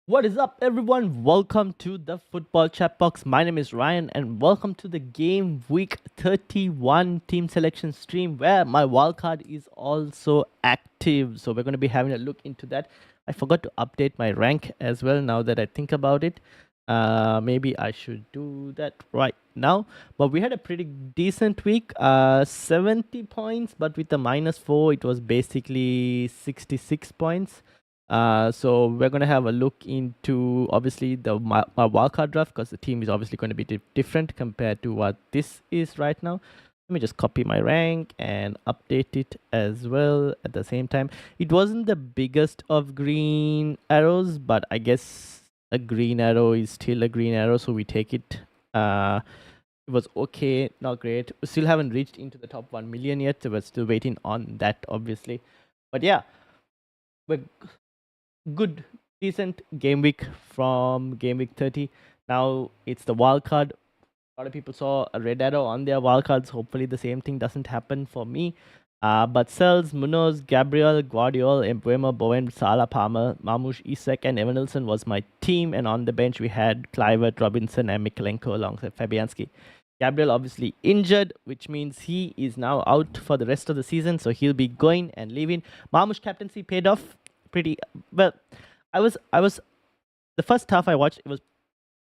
What is up, everyone? Welcome to the Football Chatbox. My name is Ryan, and welcome to the Game Week 31 team selection stream where my wildcard is also active. So, we're going to be having a look into that. I forgot to update my rank as well now that I think about it. Maybe I should do that right now. But we had a pretty decent week, 70 points, but with the -4, it was basically 66 points. So we're going to have a look into obviously the my wildcard draft because the team is obviously going to be different compared to what this is right now. Let me just copy my rank and update it as well at the same time. It wasn't the biggest of green arrows, but I guess a green arrow is still a green arrow, so we take it. It was okay, not great. We still haven't reached into the top 1 million yet, so we're still waiting on that, obviously. But yeah, we're good, decent game week from game week 30. Now it's the wild card. A lot of people saw a red arrow on their wild cards. Hopefully, the same thing doesn't happen for me. But Sells, Munoz, Gabriel, Guardiola, Embuemo, Bowen, Salah, Palmer, Marmoush, Isak, and Evanilson was my team. And on the bench, we had Kluivert, Robinson, and Mikalenko alongside Fabianski. Gabriel obviously injured, which means he is now out for the rest of the season. So he'll be going and leaving. Marmoush captaincy paid off pretty well. I was the first half I watched. It was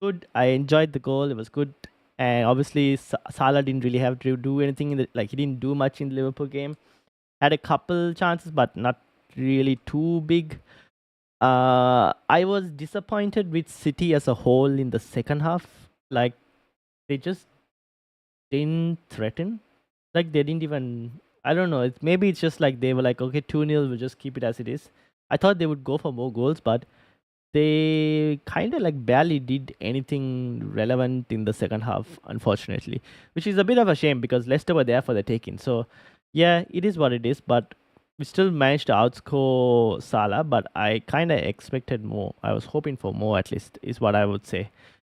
good. I enjoyed the goal. It was good, and obviously Salah didn't really have to do anything in the he didn't do much in the Liverpool game. Had a couple chances, but not really too big. I was disappointed with City as a whole in the second half. Like they just didn't threaten. Like they didn't even. I don't know. Maybe it's just like they were like, okay, 2-0, we'll just keep it as it is. I thought they would go for more goals, but they kind of like barely did anything relevant in the second half, unfortunately, which is a bit of a shame because Leicester were there for the taking. So, yeah, it is what it is, but we still managed to outscore Salah, but I kind of expected more. I was hoping for more, at least, is what I would say.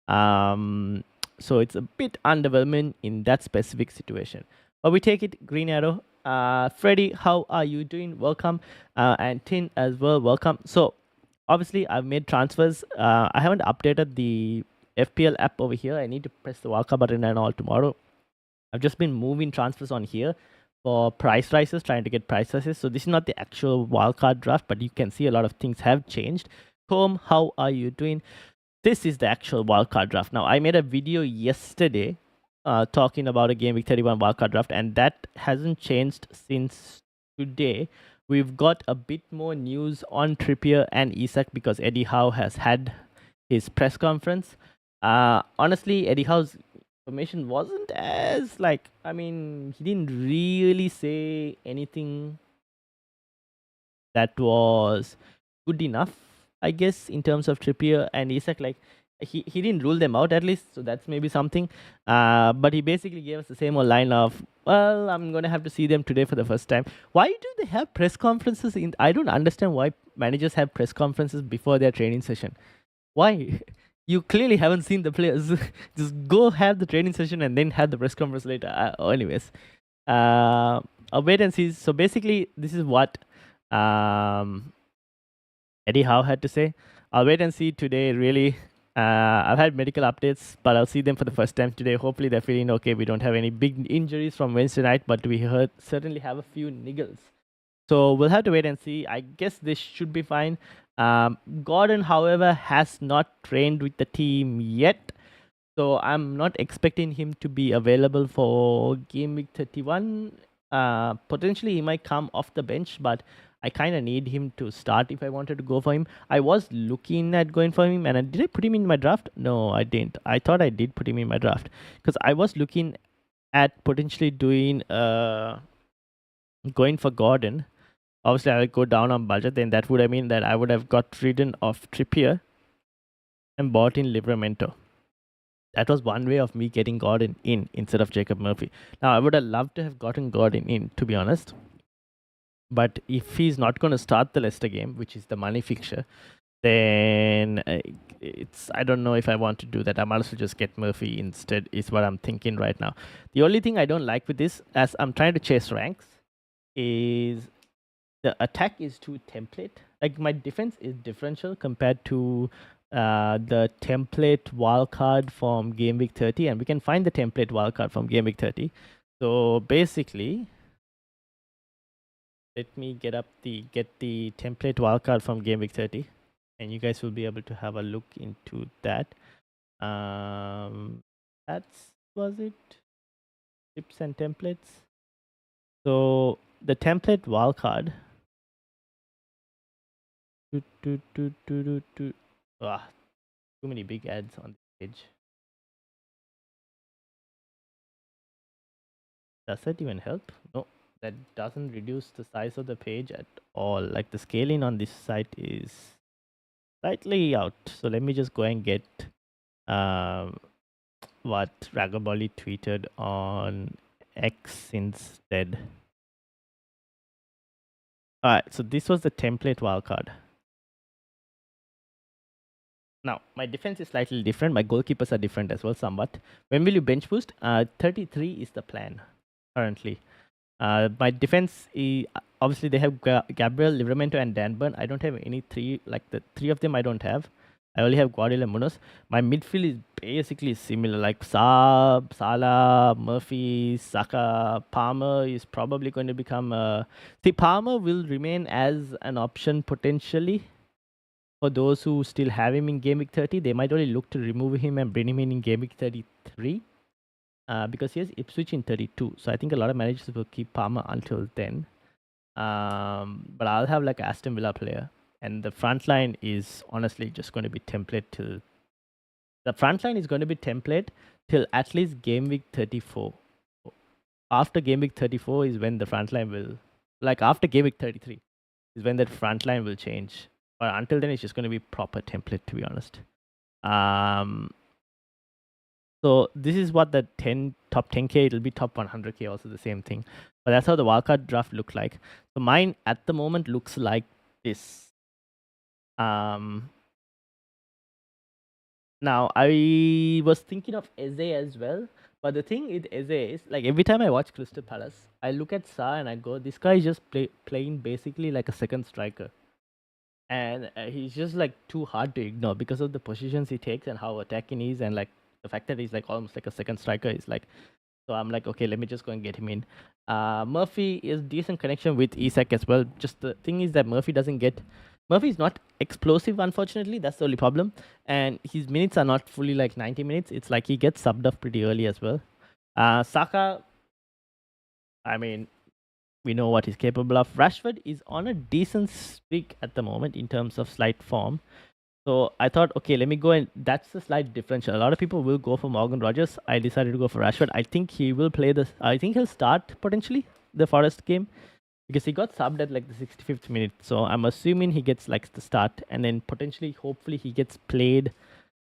Um, so it's a bit underwhelming in that specific situation. But we take it, Green Arrow. Freddy, how are you doing? Welcome. And Tin as well, welcome. So, obviously I've made transfers. I haven't updated the FPL app over here. I need to press the wildcard button and all tomorrow. I've just been moving transfers on here for price rises, trying to get price rises. So this is not the actual wildcard draft, but you can see a lot of things have changed. Combe, how are you doing? This is the actual wildcard draft. Now I made a video yesterday talking about a Game Week 31 wildcard draft, and that hasn't changed since today. We've got a bit more news on Trippier and Isak because Eddie Howe has had his press conference. Honestly, Eddie Howe's information wasn't as he didn't really say anything that was good enough, I guess, in terms of Trippier and Isak. Like he didn't rule them out at least, so that's maybe something. But he basically gave us the same old line of, well, I'm gonna have to see them today for the first time. Why do they have press conferences I don't understand why managers have press conferences before their training session. Why? You clearly haven't seen the players. Just go have the training session and then have the press conference later. Anyways, I'll wait and see. So basically, this is what um, Eddie Howe had to say. I'll wait and see today, really. I've had medical updates, but I'll see them for the first time today. Hopefully, they're feeling okay. We don't have any big injuries from Wednesday night, but we certainly have a few niggles. So we'll have to wait and see. I guess this should be fine. Gordon, however, has not trained with the team yet. So I'm not expecting him to be available for Game Week 31. Potentially, he might come off the bench, but I kind of need him to start if I wanted to go for him. I was looking at going for him, and did I put him in my draft? No, I didn't. I thought I did put him in my draft because I was looking at potentially doing going for Gordon. Obviously, I would go down on budget. Then that would have mean that I would have got rid of Trippier and bought in Livramento. That was one way of me getting Gordon in instead of Jacob Murphy. Now, I would have loved to have gotten Gordon in, to be honest. But if he's not going to start the Leicester game, which is the money fixture, then I don't know if I want to do that. I might as well just get Murphy instead, is what I'm thinking right now. The only thing I don't like with this, as I'm trying to chase ranks, is the attack is too template. Like my defense is differential compared to the template wildcard from Game Week 30, and we can find the template wildcard from Game Week 30. So basically, let me get the template wildcard from Game Week 30, and you guys will be able to have a look into that. That's was it. Tips and templates. So the template wildcard. Ah, too many big ads on the page. Does that even help? No, that doesn't reduce the size of the page at all. Like the scaling on this site is slightly out. So let me just go and get what Ragaboli tweeted on X instead. Alright, so this was the template wildcard. Now, my defense is slightly different. My goalkeepers are different as well, somewhat. When will you bench boost? 33 is the plan currently. My defense, obviously, they have Gabriel, Livramento, and Danburn. I don't have any three, like the three of them I don't have. I only have Guardiola and Munoz. My midfield is basically similar, like Saab, Salah, Murphy, Saka, Palmer is probably going to become. See, Palmer will remain as an option potentially. For those who still have him in Game Week 30, they might only look to remove him and bring him in Game Week 33 because he has Ipswich in 32. So I think a lot of managers will keep Palmer until then. But I'll have like Aston Villa player. And the front line is honestly just going to be template till... The front line is going to be template till at least Game Week 34. After Game Week 34 is when the front line will... Like after Game Week 33 is when that front line will change. But until then, it's just going to be proper template, to be honest. So this is what the top 10k, it'll be top 100k, also the same thing. But that's how the wildcard draft looked like. So mine at the moment looks like this. Now I was thinking of Eze as well. But the thing with Eze is, like every time I watch Crystal Palace, I look at Sa and I go, this guy is just playing basically like a second striker. And he's just like too hard to ignore because of the positions he takes and how attacking he is, and like the fact that he's like almost like a second striker is like. So I'm like, okay, let me just go and get him in. Murphy is decent connection with Isak as well. Just the thing is that Murphy is not explosive, unfortunately. That's the only problem. And his minutes are not fully like 90 minutes. It's like he gets subbed off pretty early as well. Saka, I mean, we know what he's capable of. Rashford is on a decent streak at the moment in terms of slight form. So I thought, okay, let me go, and that's the slight differential. A lot of people will go for Morgan Rogers. I decided to go for Rashford. I think he will play this. I think he'll start potentially the Forest game because he got subbed at like the 65th minute. So I'm assuming he gets like the start, and then potentially, hopefully, he gets played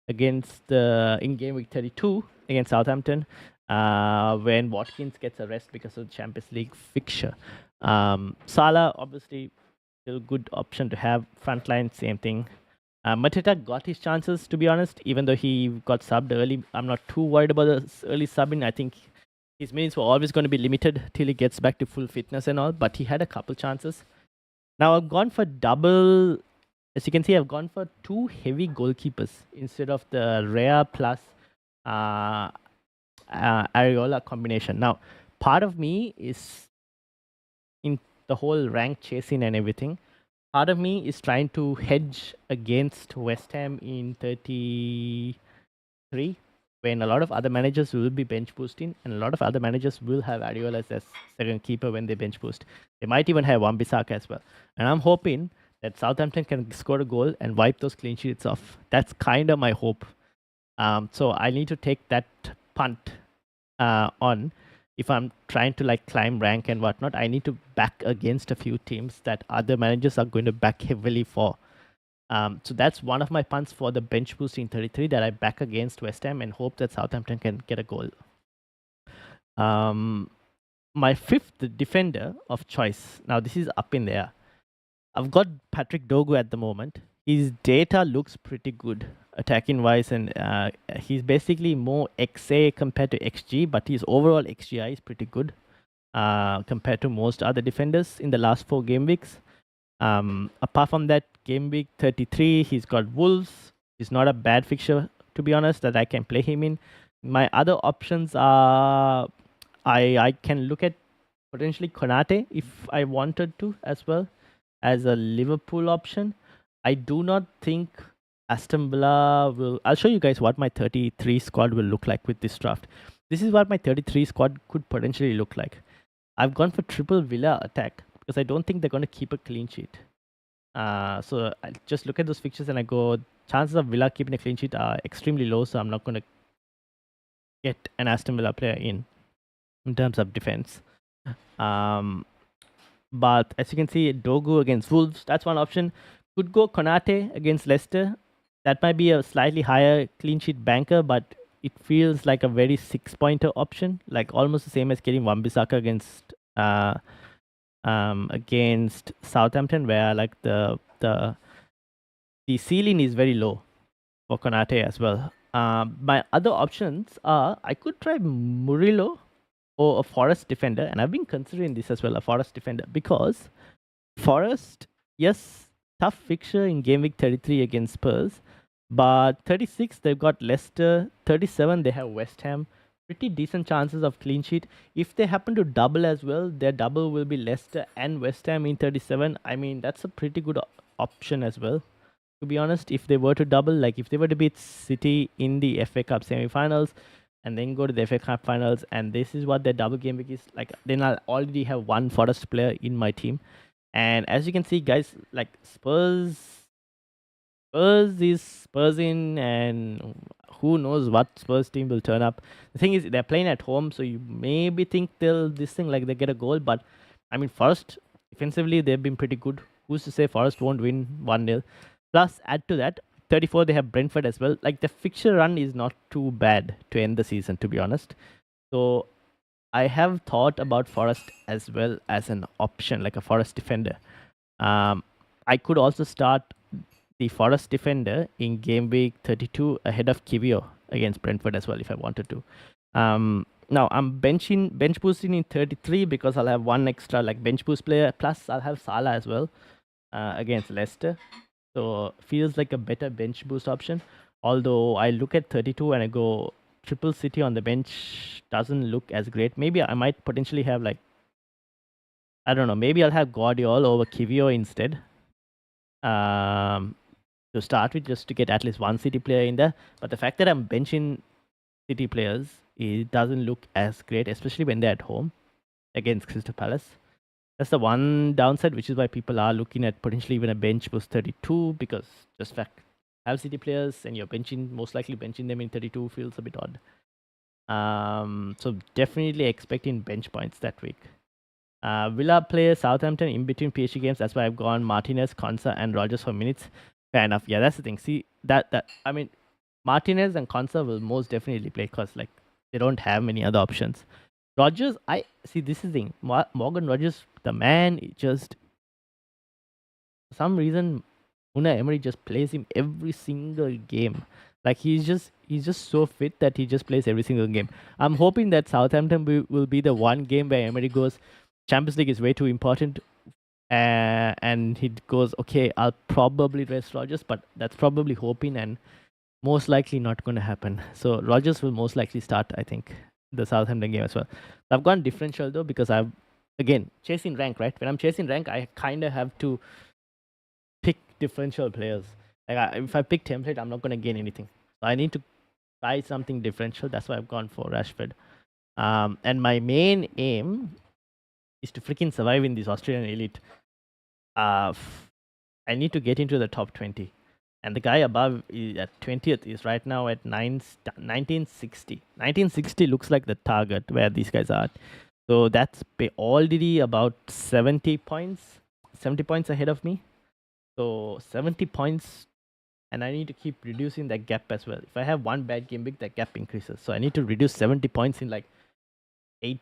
against in game week 32 against Southampton when Watkins gets a rest because of the Champions League fixture. Salah, obviously, still a good option to have. Frontline, same thing. Mateta got his chances, to be honest, even though he got subbed early. I'm not too worried about the early subbing. I think his minutes were always going to be limited till he gets back to full fitness and all, but he had a couple chances. Now I've gone for double. As you can see, I've gone for two heavy goalkeepers instead of the Rhea plus Areola combination. Now, part of me is in the whole rank chasing and everything. Part of me is trying to hedge against West Ham in 33 when a lot of other managers will be bench boosting and a lot of other managers will have Areola as their second keeper when they bench boost. They might even have Wan-Bissaka as well. And I'm hoping that Southampton can score a goal and wipe those clean sheets off. That's kind of my hope. So I need to take that punt on. If I'm trying to like climb rank and whatnot, I need to back against a few teams that other managers are going to back heavily for. So that's one of my punts for the bench boost in 33, that I back against West Ham and hope that Southampton can get a goal. My fifth defender of choice. Now this is up in there. I've got Patrick Dogu at the moment. His data looks pretty good attacking wise, and he's basically more XA compared to XG, but his overall XGI is pretty good. compared to most other defenders in the last 4 game weeks. Apart from that, game week 33, he's got Wolves. It's not a bad fixture, to be honest, that I can play him in. My other options are I can look at potentially Konate if I wanted to as well as a Liverpool option. I do not think Aston Villa will. I'll show you guys what my 33 squad will look like with this draft. This is what my 33 squad could potentially look like. I've gone for triple Villa attack because I don't think they're going to keep a clean sheet. So I just look at those fixtures and I go, chances of Villa keeping a clean sheet are extremely low, so I'm not going to get an Aston Villa player in terms of defense. But as you can see, Dogu against Wolves, that's one option. Could go Konate against Leicester. That might be a slightly higher clean sheet banker, but it feels like a very 6-pointer option, like almost the same as getting Wan-Bissaka against Southampton, where like the ceiling is very low for Konate as well. My other options are I could try Murillo or a Forest defender, and I've been considering this as well, a Forest defender, because Forest, yes, tough fixture in game week 33 against Spurs, but 36 they've got Leicester, 37 they have West Ham. Pretty decent chances of clean sheet. If they happen to double as well, their double will be Leicester and West Ham in 37. I mean, that's a pretty good option as well. To be honest, if they were to double, like if they were to beat City in the FA Cup semi-finals and then go to the FA Cup finals, and this is what their double game week is like, then I'll already have one Forest player in my team. And as you can see, guys, like Spurs is Spursing, and who knows what Spurs team will turn up. The thing is, they're playing at home, so you maybe think they get a goal, but I mean, Forest defensively they've been pretty good. Who's to say Forest won't win 1-0? Plus, add to that, 34 they have Brentford as well. Like the fixture run is not too bad to end the season, to be honest. So I have thought about Forest as well as an option, like a Forest defender. I could also start the Forest defender in game week 32 ahead of Kivio against Brentford as well if I wanted to. Now I'm bench boosting in 33 because I'll have one extra like bench boost player. Plus I'll have Salah as well against Leicester. So feels like a better bench boost option. Although I look at 32 and I go triple City on the bench doesn't look as great. Maybe I might potentially have like, I don't know, maybe I'll have Guardiola over Kivio instead. To start with, just to get at least one City player in there. But the fact that I'm benching City players, it doesn't look as great, especially when they're at home against Crystal Palace. That's the one downside, which is why people are looking at potentially even a bench boost 32, because just fact have City players and you're most likely benching them in 32 feels a bit odd. So definitely expecting bench points that week. Villa play Southampton in between PSG games. That's why I've gone Martinez, Konsa, and Rogers for minutes. Fair enough. Yeah, that's the thing. See, I mean, Martinez and Konsa will most definitely play because like they don't have many other options. Rogers, I see. This is the thing. Morgan Rogers, the man, just for some reason, Unai Emery just plays him every single game. Like he's just so fit that he just plays every single game. I'm hoping that Southampton will be the one game where Emery goes, Champions League is way too important, and he goes, okay, I'll probably rest Rogers, but that's probably hoping and most likely not going to happen. So Rogers will most likely start, I think, the Southampton game as well. I've gone differential though because I've, again, chasing rank, right? When I'm chasing rank, I kind of have to pick differential players. Like if I pick template, I'm not going to gain anything. So I need to try something differential. That's why I've gone for Rashford. And my main aim is to freaking survive in this Australian elite. I need to get into the top 20. And the guy above at 20th is right now at 1960. 1960 looks like the target where these guys are at. So that's already about 70 points. 70 points ahead of me. So 70 points. And I need to keep reducing that gap as well. If I have one bad game week, that gap increases. So I need to reduce 70 points in like 8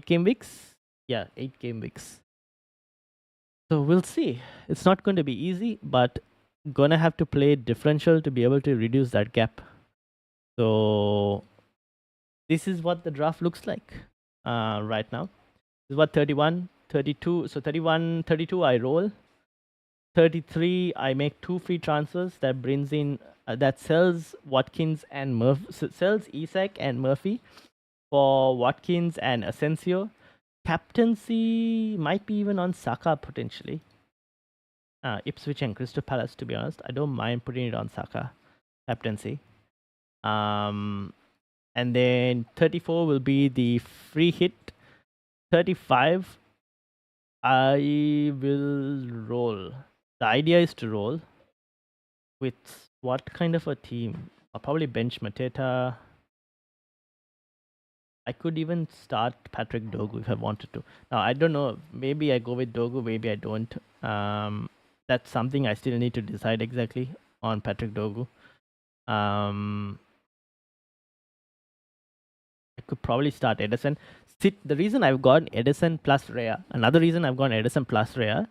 game weeks. Yeah, 8 game weeks. So we'll see. It's not going to be easy, but gonna have to play differential to be able to reduce that gap. So this is what the draft looks like right now. is what, 31, 32. So 31, 32 I roll. 33 I make 2 free transfers that brings in that sells Watkins and sells Isak and Murphy for Watkins and Asensio. Captaincy might be even on Saka potentially. Ipswich and Crystal Palace, to be honest. I don't mind putting it on Saka captaincy. And then 34 will be the free hit. 35 I will roll. The idea is to roll with what kind of a team? I'll probably bench Mateta. I could even start Patrick Dogu if I wanted to. Now, I don't know. Maybe I go with Dogu, maybe I don't. That's something I still need to decide exactly on Patrick Dogu. I could probably start Edison. The reason I've gone Edison plus Rhea, another reason I've gone Edison plus Rhea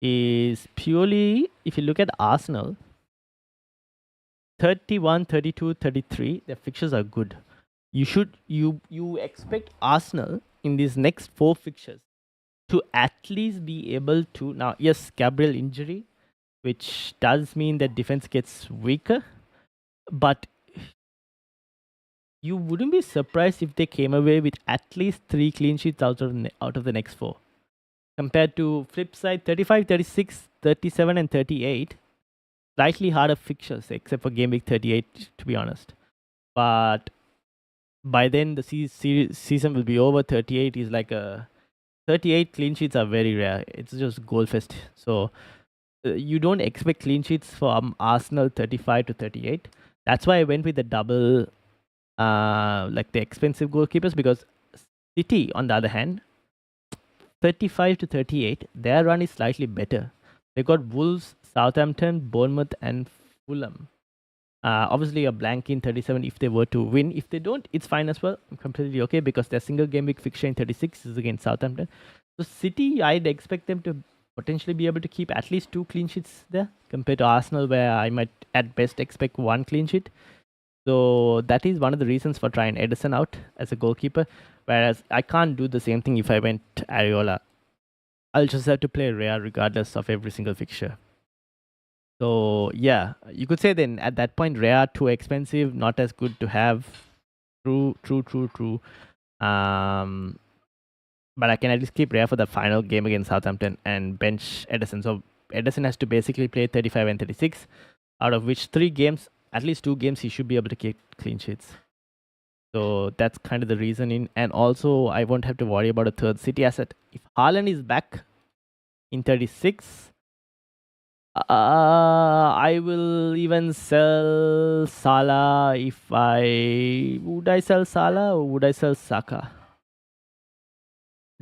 is purely if you look at Arsenal, 31, 32, 33, their fixtures are good. You expect Arsenal in these next 4 fixtures to at least be able to, now yes, Gabriel injury, which does mean that defense gets weaker, but you wouldn't be surprised if they came away with at least 3 clean sheets out of the next 4. Compared to flip side 35, 36, 37 and 38, slightly harder fixtures except for game week 38 to be honest. But by then the season will be over. 38 is like a 38 clean sheets are very rare. It's just goal fest. So you don't expect clean sheets from Arsenal 35 to 38. That's why I went with the double like the expensive goalkeepers, because City on the other hand, 35 to 38, their run is slightly better. They got Wolves, Southampton, Bournemouth and Fulham. Obviously a blank in 37 if they were to win. If they don't, it's fine as well. I'm completely okay because their single game week fixture in 36 is against Southampton. So City, I'd expect them to potentially be able to keep at least 2 clean sheets there compared to Arsenal, where I might at best expect 1 clean sheet. So that is one of the reasons for trying Edison out as a goalkeeper. Whereas I can't do the same thing if I went Areola. I'll just have to play Rhea regardless of every single fixture. So yeah, you could say then at that point Rhea too expensive, not as good to have. True. But I can at least keep Rhea for the final game against Southampton and bench Edison. So Edison has to basically play 35 and 36, out of which 3 games, at least 2 games, he should be able to keep clean sheets. So that's kind of the reasoning. And also, I won't have to worry about a third City asset. If Haaland is back in 36, I will even sell Salah if I... Would I sell Salah or would I sell Saka?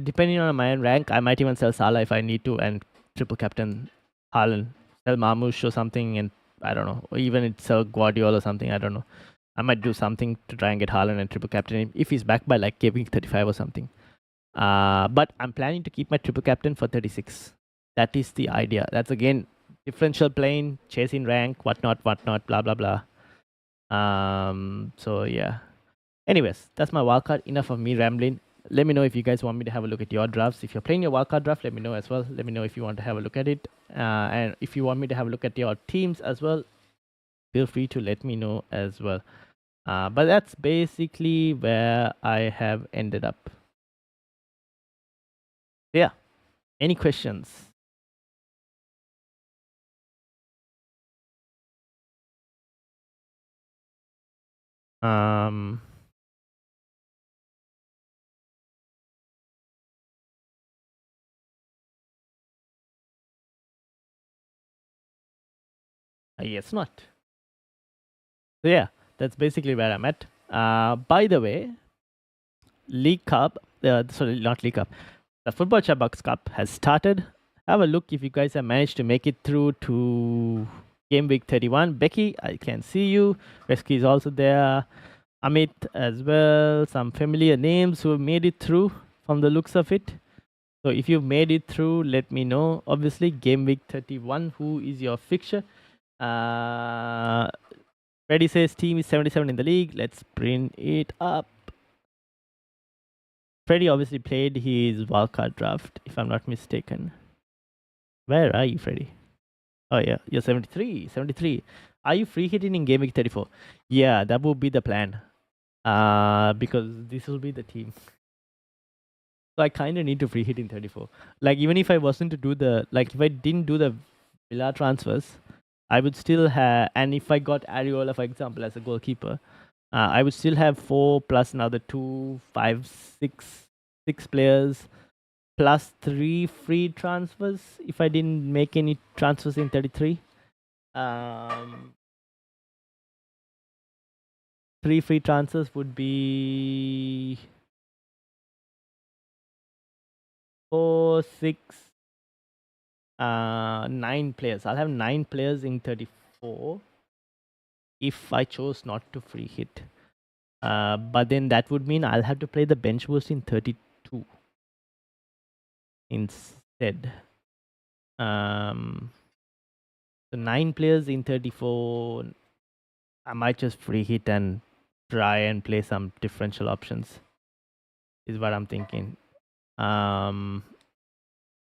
Depending on my rank, I might even sell Salah if I need to and triple captain Haaland. Sell Marmoush or something, and I don't know. Or even sell Guardiola or something, I don't know. I might do something to try and get Haaland and triple captain him if he's back by like game 35 or something. But I'm planning to keep my triple captain for 36. That is the idea. That's again differential playing, chasing rank, whatnot, blah blah blah. So yeah. Anyways, that's my wildcard. Enough of me rambling. Let me know if you guys want me to have a look at your drafts. If you're playing your wildcard draft, let me know as well. Let me know if you want to have a look at it. And if you want me to have a look at your teams as well, feel free to let me know as well. But that's basically where I have ended up. Yeah. Any questions? I guess not. So yeah, that's basically where I'm at. By the way, League Cup, sorry, not League Cup, the Football Chatbox Cup has started. Have a look if you guys have managed to make it through to game week 31. Becky, I can see you. Resky is also there. Amit as well. Some familiar names who have made it through from the looks of it. So if you've made it through, let me know. Obviously, game week 31, who is your fixture? Reddy says team is 77 in the league. Let's bring it up. Freddie obviously played his wildcard draft, if I'm not mistaken. Where are you, Freddie? Oh yeah, you're 73. 73. Are you free hitting in Game Week 34? Yeah, that would be the plan. Because this will be the team. So I kind of need to free hit in 34. Like even if I wasn't to do if I didn't do the Villa transfers, I would still have. And if I got Ariola, for example, as a goalkeeper, I would still have 4 plus another 2, 5, 6 players plus 3 free transfers if I didn't make any transfers in 33. 3 free transfers would be 4, 6, 9 players. I'll have 9 players in 34 if I chose not to free hit. But then that would mean I'll have to play the bench boost in 32 instead. So 9 players in 34. I might just free hit and try and play some differential options. Is what I'm thinking. So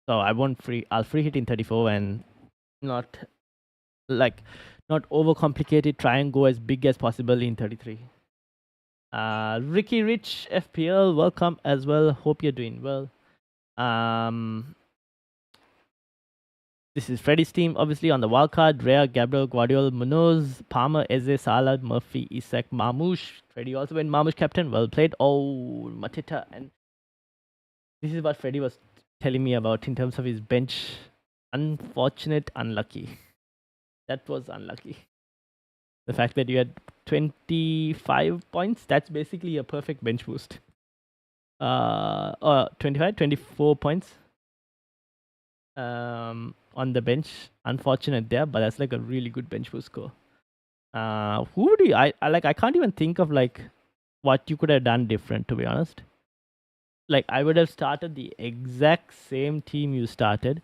I'll free hit in 34 and not overcomplicate it. Try and go as big as possible in 33. Ricky Rich FPL, welcome as well. Hope you're doing well. This is Freddie's team, obviously on the wildcard. Rhea, Gabriel, Guardiola, Munoz, Palmer, Eze, Salah, Murphy, Isak, Marmoush. Freddie also went Marmoush captain. Well played. Oh, Mateta. And this is what Freddie was telling me about in terms of his bench. Unfortunate, unlucky. That was unlucky. The fact that you had 25 points, that's basically a perfect bench boost. 24 points on the bench. Unfortunate there, but that's like a really good bench boost score. Who do you, I can't even think of like what you could have done different, to be honest. Like I would have started the exact same team you started.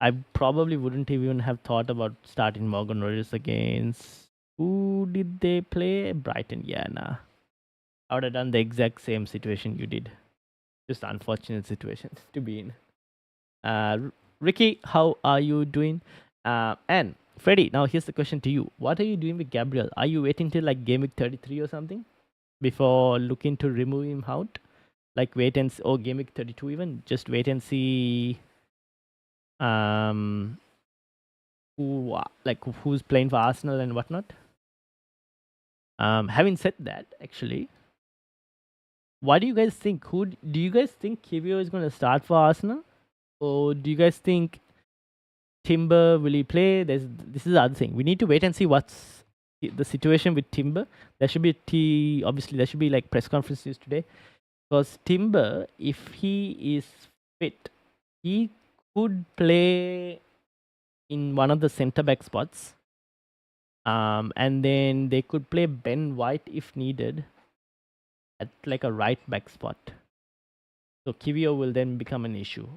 I probably wouldn't even have thought about starting Morgan Rogers against. Who did they play? Brighton. Yeah, nah. I would have done the exact same situation you did. Just unfortunate situation to be in. Ricky, how are you doing? And Freddie, now here's the question to you. What are you doing with Gabriel? Are you waiting till like game week 33 or something before looking to remove him out? Like wait and see, or game week 32 even? Just wait and see who's playing for Arsenal and whatnot. Having said that, actually, what do you guys think? Do you guys think Kivio is going to start for Arsenal? Or do you guys think Timber will he play? This is the other thing. We need to wait and see what's the situation with Timber. There should be obviously there should be like press conferences today. Because Timber, if he is fit, he could play in one of the centre back spots. And then they could play Ben White if needed at like a right back spot. So Kivio will then become an issue.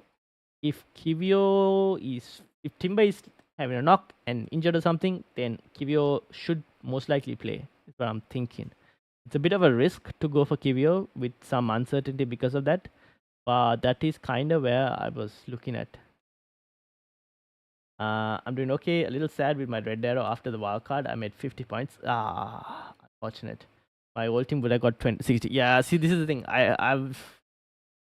If Timber is having a knock and injured or something, then Kivio should most likely play. That's what I'm thinking. It's a bit of a risk to go for Kivio with some uncertainty because of that. But that is kind of where I was looking at. I'm doing okay. A little sad with my red arrow after the wild card. I made 50 points. Unfortunate. My old team would have got 60. Yeah, see, this is the thing.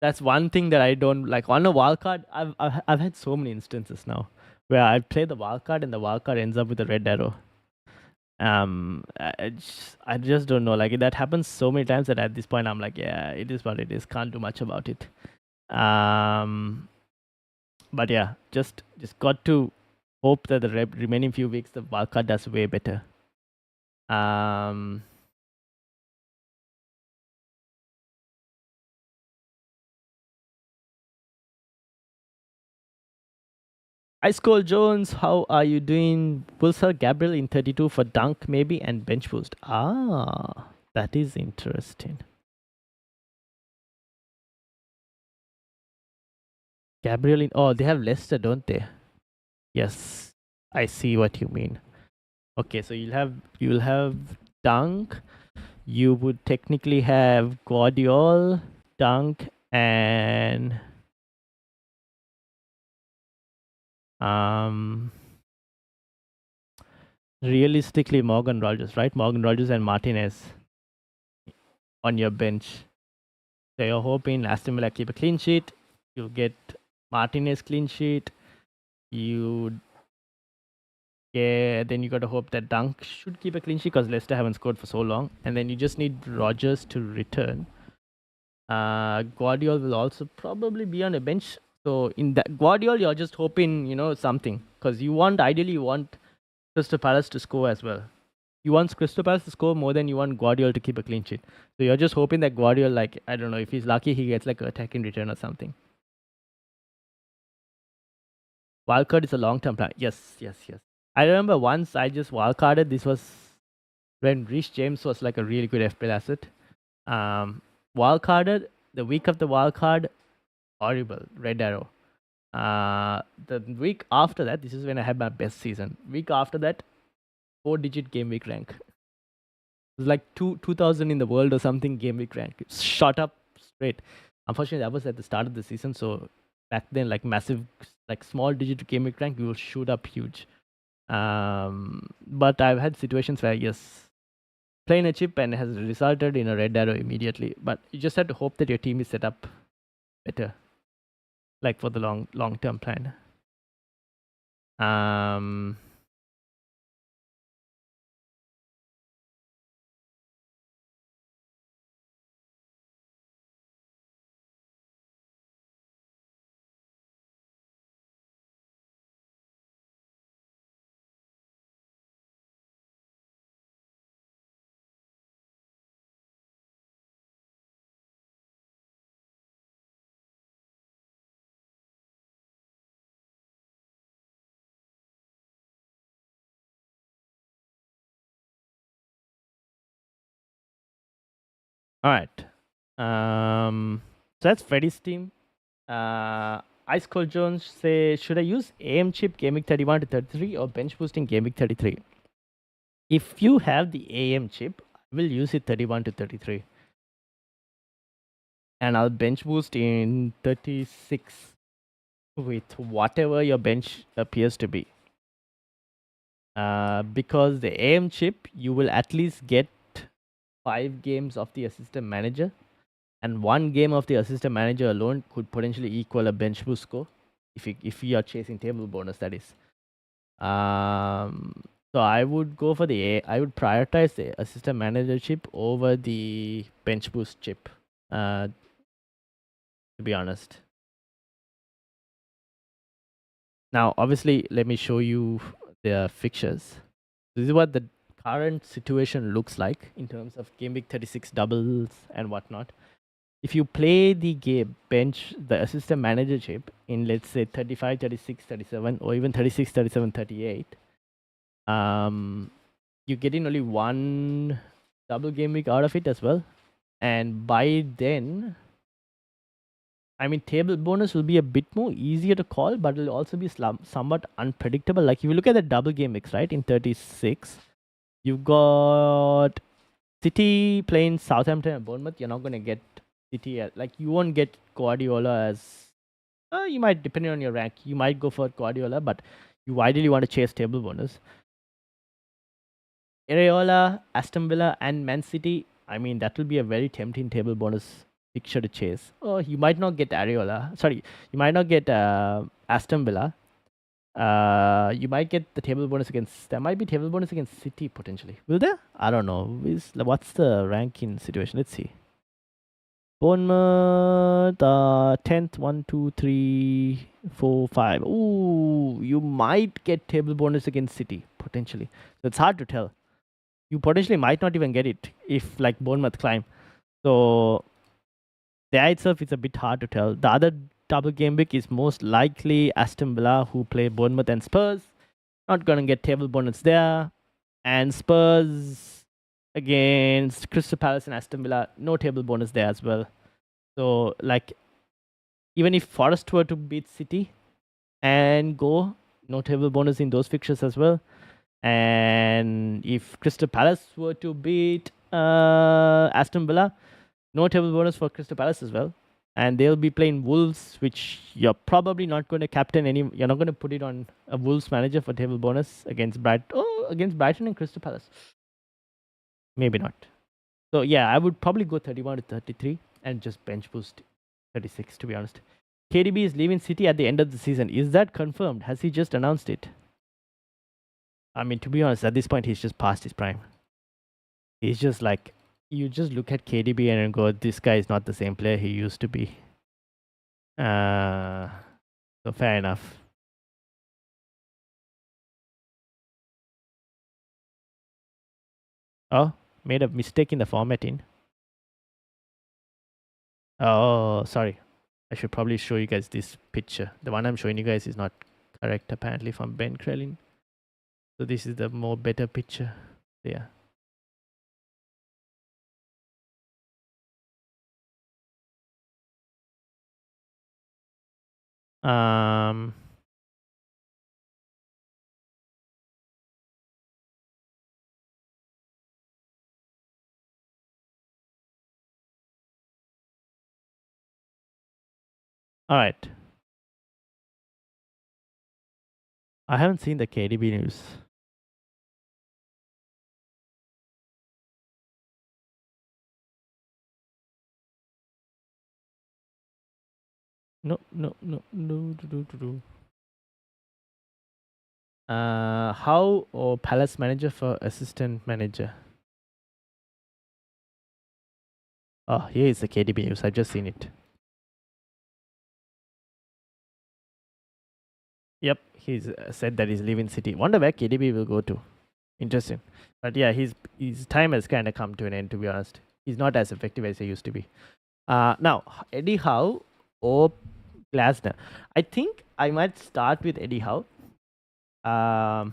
That's one thing that I don't like. On a wild card, I've had so many instances now where I play the wild card and the wild card ends up with a red arrow. I just don't know. Like that happens so many times that at this point I'm like, yeah, it is what it is. Can't do much about it. But yeah, just got to hope that the remaining few weeks the wildcard does way better. Ice Cold Jones, how are you doing? Pulsar Gabriel in 32 for dunk maybe and bench boost. That is interesting. Gabriel in they have Leicester, don't they? Yes, I see what you mean. Okay, so you'll have dunk. You would technically have Guardiola, dunk, And um, realistically, Morgan Rogers, right? Morgan Rogers and Martinez on your bench. So you're hoping Aston Villa keep a clean sheet. You get Martinez clean sheet. You then you got to hope that Dunk should keep a clean sheet because Leicester haven't scored for so long. And then you just need Rogers to return. Guardiola will also probably be on a bench. So in that Guardiola, you're just hoping, something. Because ideally you want Crystal Palace to score as well. You want Crystal Palace to score more than you want Guardiola to keep a clean sheet. So you're just hoping that Guardiola, I don't know, if he's lucky, he gets like an attacking return or something. Wildcard is a long-term plan. Yes. I remember once I just wildcarded. This was when Rhys James was like a really good FPL asset. Wildcarded the week of the wildcard, horrible red arrow. The week after that, this is when I had my best season. Week after that, 4-digit game week rank. It was like 2000 in the world or something game week rank. It shot up straight. Unfortunately, that was at the start of the season, so back then, like massive, like small digit game week rank, you will shoot up huge. But I've had situations where yes, playing a chip and has resulted in a red arrow immediately. But you just have to hope that your team is set up better, like for the long term plan. All right. So that's Freddy's team. Ice Cold Jones say, should I use AM chip Gaming 31 to 33 or bench boosting Gaming 33? If you have the AM chip, I will use it 31 to 33. And I'll bench boost in 36 with whatever your bench appears to be. Because the AM chip, you will at least get 5 games of the assistant manager, and 1 game of the assistant manager alone could potentially equal a bench boost score if you are chasing table bonus, that is. So I would go for I would prioritize the assistant manager chip over the bench boost chip, to be honest. Now, obviously, let me show you the fixtures. This is what the current situation looks like in terms of game week 36 doubles and whatnot. If you play the game bench, the assistant manager chip in, let's say, 35, 36, 37, or even 36, 37, 38, you get in only 1 double game week out of it as well. And by then, I mean, table bonus will be a bit more easier to call, but it'll also be somewhat unpredictable. Like if you look at the double game mix, right, in 36, you've got City playing Southampton and Bournemouth. You're not going to get City you won't get Guardiola as you might, depending on your rank, you might go for Guardiola, but you ideally want to chase table bonus. Areola, Aston Villa, and Man City. I mean, that will be a very tempting table bonus picture to chase. Oh, you might not get Areola. Sorry, you might not get Aston Villa. You might get the table bonus against. There might be table bonus against City potentially. Will there? I don't know. What's the ranking situation? Let's see. Bournemouth, 10th, 1, 2, 3, 4, 5. Ooh, you might get table bonus against City potentially. So it's hard to tell. You potentially might not even get it if like Bournemouth climb. So there itself is a bit hard to tell. The other double game week is most likely Aston Villa, who play Bournemouth and Spurs. Not gonna get table bonus there. And Spurs against Crystal Palace and Aston Villa, no table bonus there as well. So like, even if Forest were to beat City and go, no table bonus in those fixtures as well. And if Crystal Palace were to beat Aston Villa, no table bonus for Crystal Palace as well. and they'll be playing Wolves, which you're probably not going to captain any. You're not going to put it on a Wolves manager for table bonus against against Brighton and Crystal Palace. Maybe not. So yeah, I would probably go 31 to 33 and just bench boost 36. To be honest, KDB is leaving City at the end of the season. Is that confirmed? Has he just announced it? I mean, to be honest, at this point, he's just past his prime. He's just like, you just look at KDB and go, this guy is not the same player he used to be. So fair enough. Oh, made a mistake in the formatting. Oh, sorry. I should probably show you guys this picture. The one I'm showing you guys is not correct, apparently, from Ben Krellin. So this is the more better picture. Yeah. Um. All right. I haven't seen the KDB news. No. How or Palace manager for assistant manager? Oh, here is the KDB news. I've just seen it. Yep, he's said that he's leaving City. Wonder where KDB will go to. Interesting. But yeah, his time has kind of come to an end, to be honest. He's not as effective as he used to be. Now, Eddie Howe or Glasner. I think I might start with Eddie Howe. Now,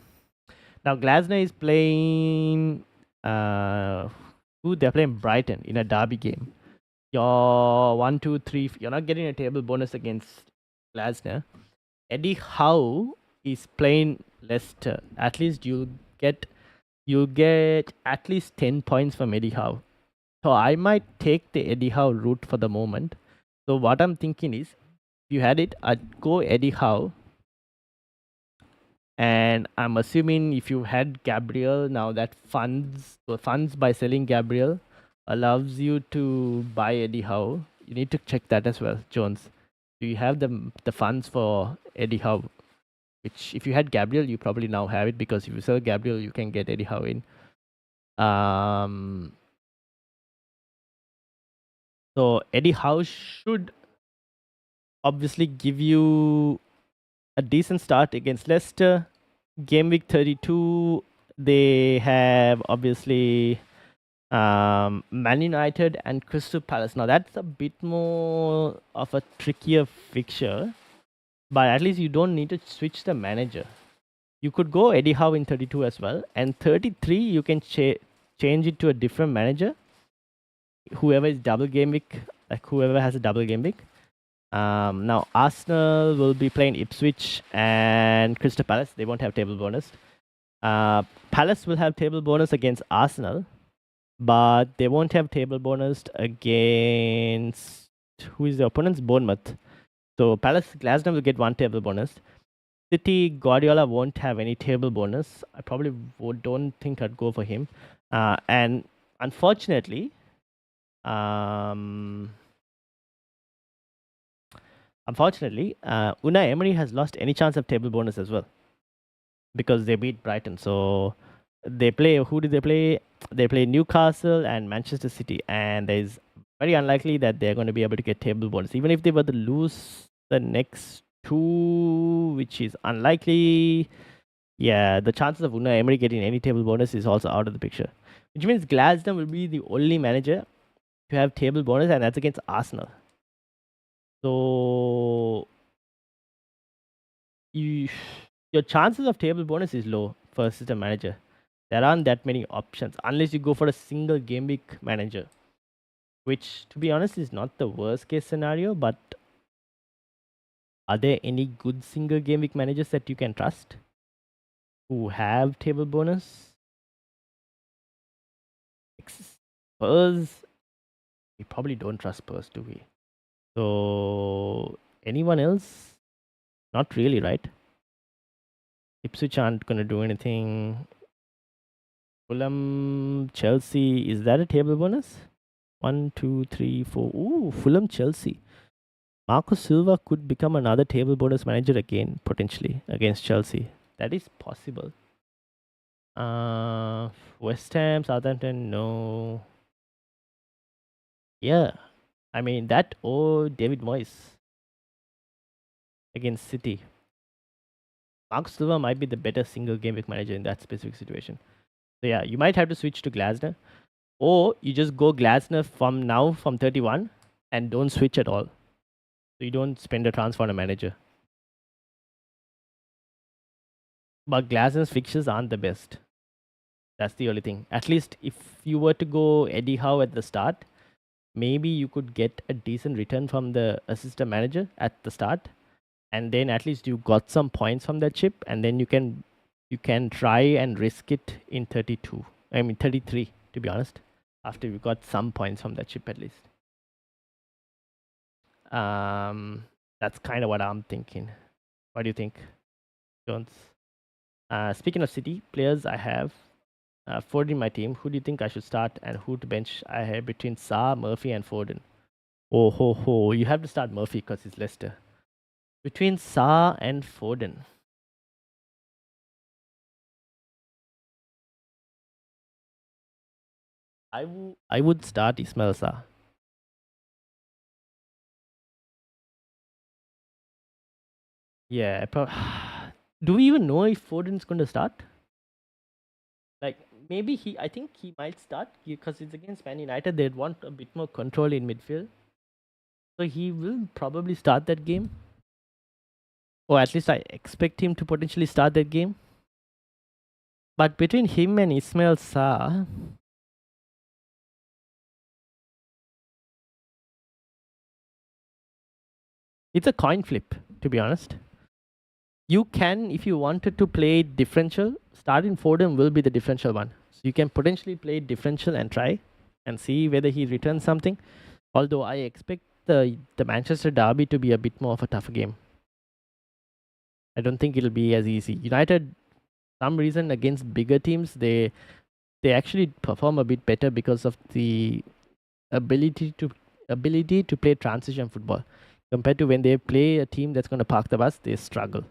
Glasner is playing. Who they're playing Brighton in a derby game. You're 1, 2, 3. You're not getting a table bonus against Glasner. Eddie Howe is playing Leicester. At least you get at least 10 points from Eddie Howe. So I might take the Eddie Howe route for the moment. So what I'm thinking is, if you had it, I'd go Eddie Howe. And I'm assuming if you had Gabriel, now that funds by selling Gabriel allows you to buy Eddie Howe. You need to check that as well, Jones. Do you have the funds for Eddie Howe? Which, if you had Gabriel, you probably now have it, because if you sell Gabriel, you can get Eddie Howe in. So Eddie Howe should obviously give you a decent start against Leicester. Game week 32, they have obviously Man United and Crystal Palace. Now that's a bit more of a trickier fixture, but at least you don't need to switch the manager. You could go Eddie Howe in 32 as well, and 33 you can change it to a different manager. Whoever is double game week, like whoever has a double game week. Now Arsenal will be playing Ipswich and Crystal Palace. They won't have table bonus. Palace will have table bonus against Arsenal, but they won't have table bonus against, who is the opponents? Bournemouth. So Palace Glasgow will get one table bonus. City Guardiola won't have any table bonus. I probably don't think I'd go for him. And unfortunately, Unai Emery has lost any chance of table bonus as well, because they beat Brighton. So they play, who did they play? They play Newcastle and Manchester City, and there's very unlikely that they're going to be able to get table bonus, even if they were to lose the next two, which is unlikely. Yeah, the chances of Unai Emery getting any table bonus is also out of the picture, which means Glasgow will be the only manager to have table bonus, and that's against Arsenal. So your chances of table bonus is low for a system manager. There aren't that many options unless you go for a single game week manager, which, to be honest, is not the worst case scenario. But are there any good single game week managers that you can trust who have table bonus? Spurs, we probably don't trust Spurs, do we? So anyone else? Not really, right? Ipswich aren't gonna do anything. Fulham, Chelsea. Is that a table bonus? 1, 2, 3, 4. Ooh, Fulham, Chelsea. Marco Silva could become another table bonus manager again, potentially, against Chelsea. That is possible. Uh, West Ham, Southampton, no. Yeah, I mean that or David Moyes against City. Marco Silva might be the better single game week manager in that specific situation. So yeah, you might have to switch to Glasner, or you just go Glasner from now from 31 and don't switch at all. So you don't spend a transfer on a manager. But Glasner's fixtures aren't the best. That's the only thing. At least if you were to go Eddie Howe at the start, maybe you could get a decent return from the assistant manager at the start, and then at least you got some points from that chip, and then you can try and risk it in 32. I mean 33 to be honest, after you got some points from that chip at least. That's kind of what I'm thinking. What do you think, Jones? Speaking of City players, I have Foden in my team. Who do you think I should start and who to bench? I have between Sa, Murphy, and Foden. Oh ho ho! You have to start Murphy because he's Leicester. Between Sa and Foden, I would start Ismail Sa. Yeah, do we even know if Foden's going to start? Like maybe I think he might start because it's against Man United. They'd want a bit more control in midfield, so he will probably start that game, or at least I expect him to potentially start that game. But between him and Ismail Sa, it's a coin flip. To be honest, you can, if you wanted to play differential, starting Foden will be the differential one. So you can potentially play differential and try and see whether he returns something. Although I expect the Manchester derby to be a bit more of a tougher game. I don't think it'll be as easy. United, some reason against bigger teams, they actually perform a bit better because of the ability to ability to play transition football. Compared to when they play a team that's going to park the bus, they struggle.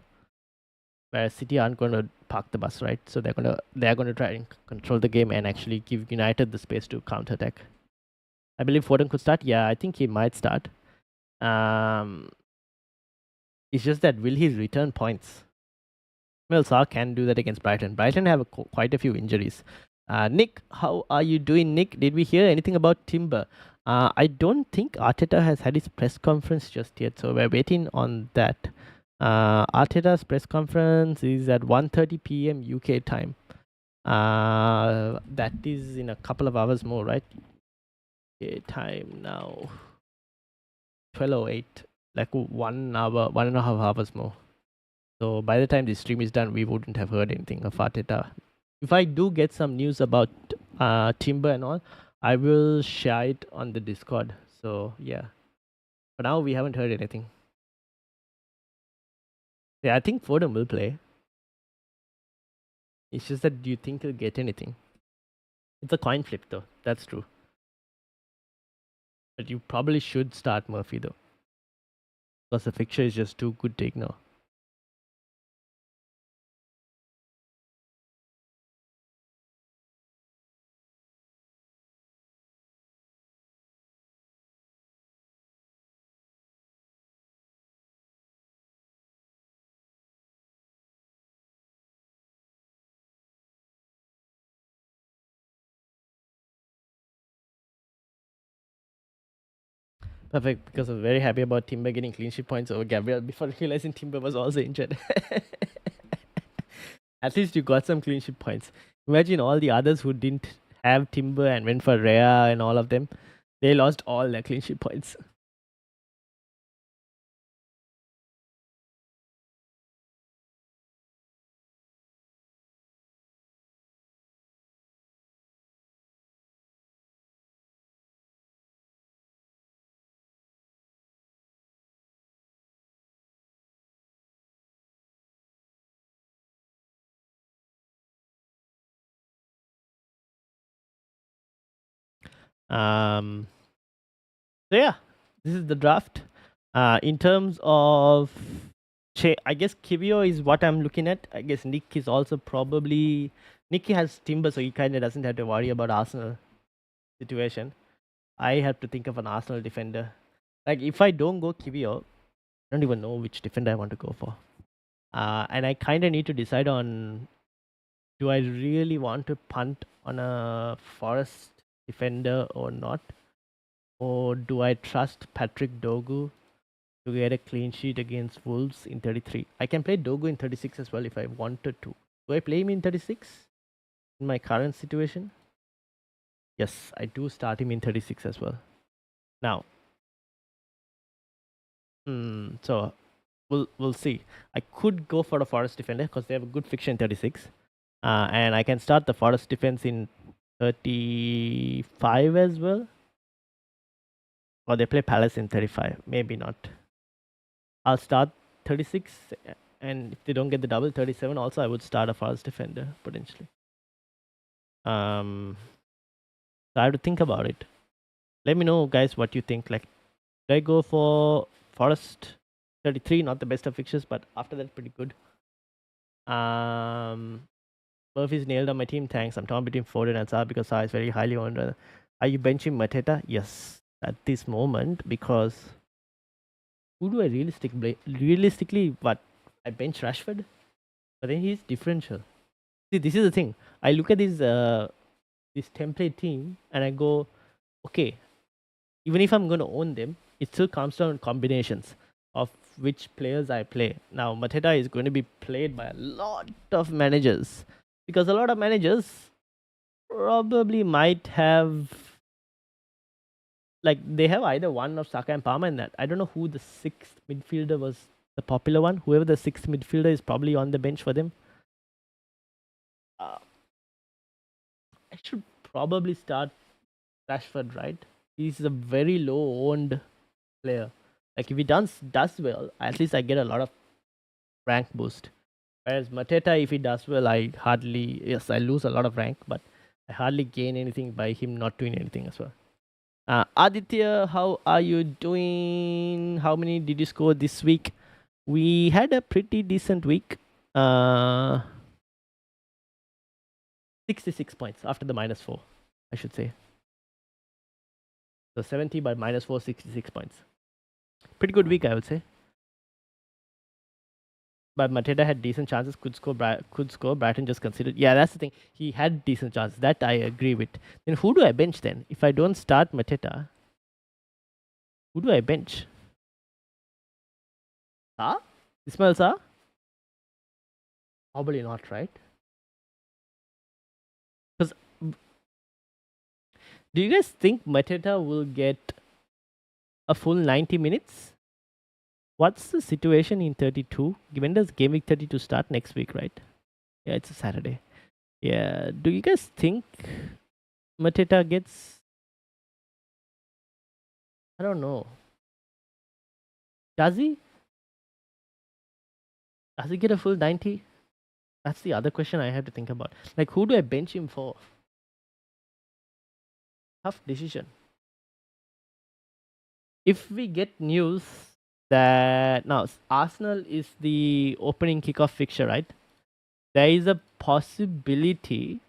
Whereas City aren't going to park the bus, right? So they're going to try and control the game and actually give United the space to counter attack. I believe Foden could start. Yeah, I think he might start. Um, it's just that will he return points? Well, Saar can do that against Brighton. Brighton have quite a few injuries. Nick, how are you doing, Nick? Did we hear anything about Timber? I don't think Arteta has had his press conference just yet, so we're waiting on that. Arteta's press conference is at 1:30 p.m. UK time. That is in a couple of hours more, right? UK time now. 12:08, like 1 hour, 1.5 hours more. So by the time this stream is done, we wouldn't have heard anything of Arteta. If I do get some news about Timber and all, I will share it on the Discord. So yeah, for now we haven't heard anything. Yeah, I think Foden will play. It's just that do you think he'll get anything? It's a coin flip though. That's true. But you probably should start Murphy though, because the fixture is just too good to ignore. Perfect, because I'm very happy about Timber getting clean sheet points over Gabriel before realizing Timber was also injured. At least you got some clean sheet points. Imagine all the others who didn't have Timber and went for Rhea and all of them. They lost all their clean sheet points. Um, so yeah, this is the draft. In terms of, I guess Kivio is what I'm looking at. I guess Nick is also probably Nicky has Timber, so he kind of doesn't have to worry about Arsenal situation. I have to think of an Arsenal defender. Like if I don't go Kivio, I don't even know which defender I want to go for. And I kind of need to decide on, do I really want to punt on a Forest defender or not? Or do I trust Patrick Dogu to get a clean sheet against Wolves in 33? I can play Dogu in 36 as well if I wanted to. Do I play him in 36 in my current situation? Yes, I do start him in 36 as well. Now, so we'll see. I could go for the Forest defender because they have a good fixture in 36. And I can start the Forest defense in 35 as well. Or they play Palace in 35. Maybe not. I'll start 36. And if they don't get the double 37, also I would start a Forest defender potentially. So I have to think about it. Let me know, guys, what you think. Like, do I go for Forest 33? Not the best of fixtures, but after that, pretty good. Murphy's nailed on my team. Thanks. I'm torn between Foden and Salah because Salah is very highly owned. Are you benching Mateta? Yes, at this moment, because who do I realistically? What, I bench Rashford, but then he's differential. See, this is the thing. I look at this template team and I go, okay, even if I'm going to own them, it still comes down to combinations of which players I play. Now, Mateta is going to be played by a lot of managers because a lot of managers probably might have, like, they have either one of Saka and Palmer in that. I don't know who the sixth midfielder was, the popular one. Whoever the sixth midfielder is probably on the bench for them. I should probably start Rashford, right? He's a very low owned player. Like if he does well, at least I get a lot of rank boost. Whereas Mateta, if he does well, I lose a lot of rank, but I hardly gain anything by him not doing anything as well. Aditya, how are you doing? How many did you score this week? We had a pretty decent week. 66 points after the -4, I should say. So 70 by -4, 66 points. Pretty good week, I would say. But Mateta had decent chances, could score. Brighton just considered. Yeah, that's the thing. He had decent chances. That I agree with. Then who do I bench then? If I don't start Mateta, who do I bench? Ismail Sarr? Probably not, right? Because do you guys think Mateta will get a full 90 minutes? What's the situation in 32? When does Gameweek 32 start? Next week, right? Yeah, it's a Saturday. Yeah. Do you guys think Mateta gets... I don't know. Does he? Does he get a full 90? That's the other question I have to think about. Like, who do I bench him for? Tough decision. If we get news that now Arsenal is the opening kickoff fixture, right? There is a possibility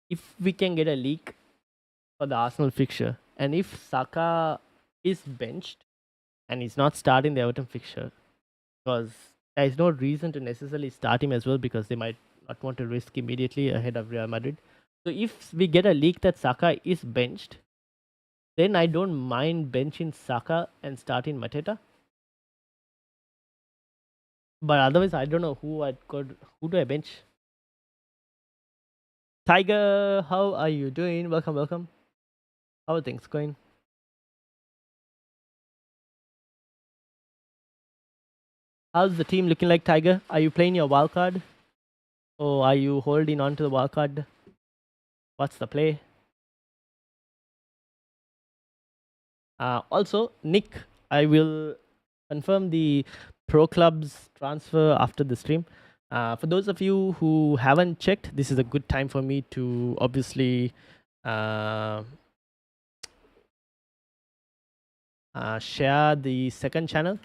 if we can get a leak for the Arsenal fixture, and if Saka is benched and he's not starting the Everton fixture, because there is no reason to necessarily start him as well because they might not want to risk immediately ahead of Real Madrid. So if we get a leak that Saka is benched, then I don't mind benching Saka and starting Mateta. But otherwise, I don't know who do I bench? Tiger, how are you doing? Welcome. How are things going? How's the team looking like, Tiger? Are you playing your wildcard? Or are you holding on to the wildcard? What's the play? Also, Nick, I will confirm the Pro Club's transfer after the stream. For those of you who haven't checked, this is a good time for me to obviously uh, share the second channel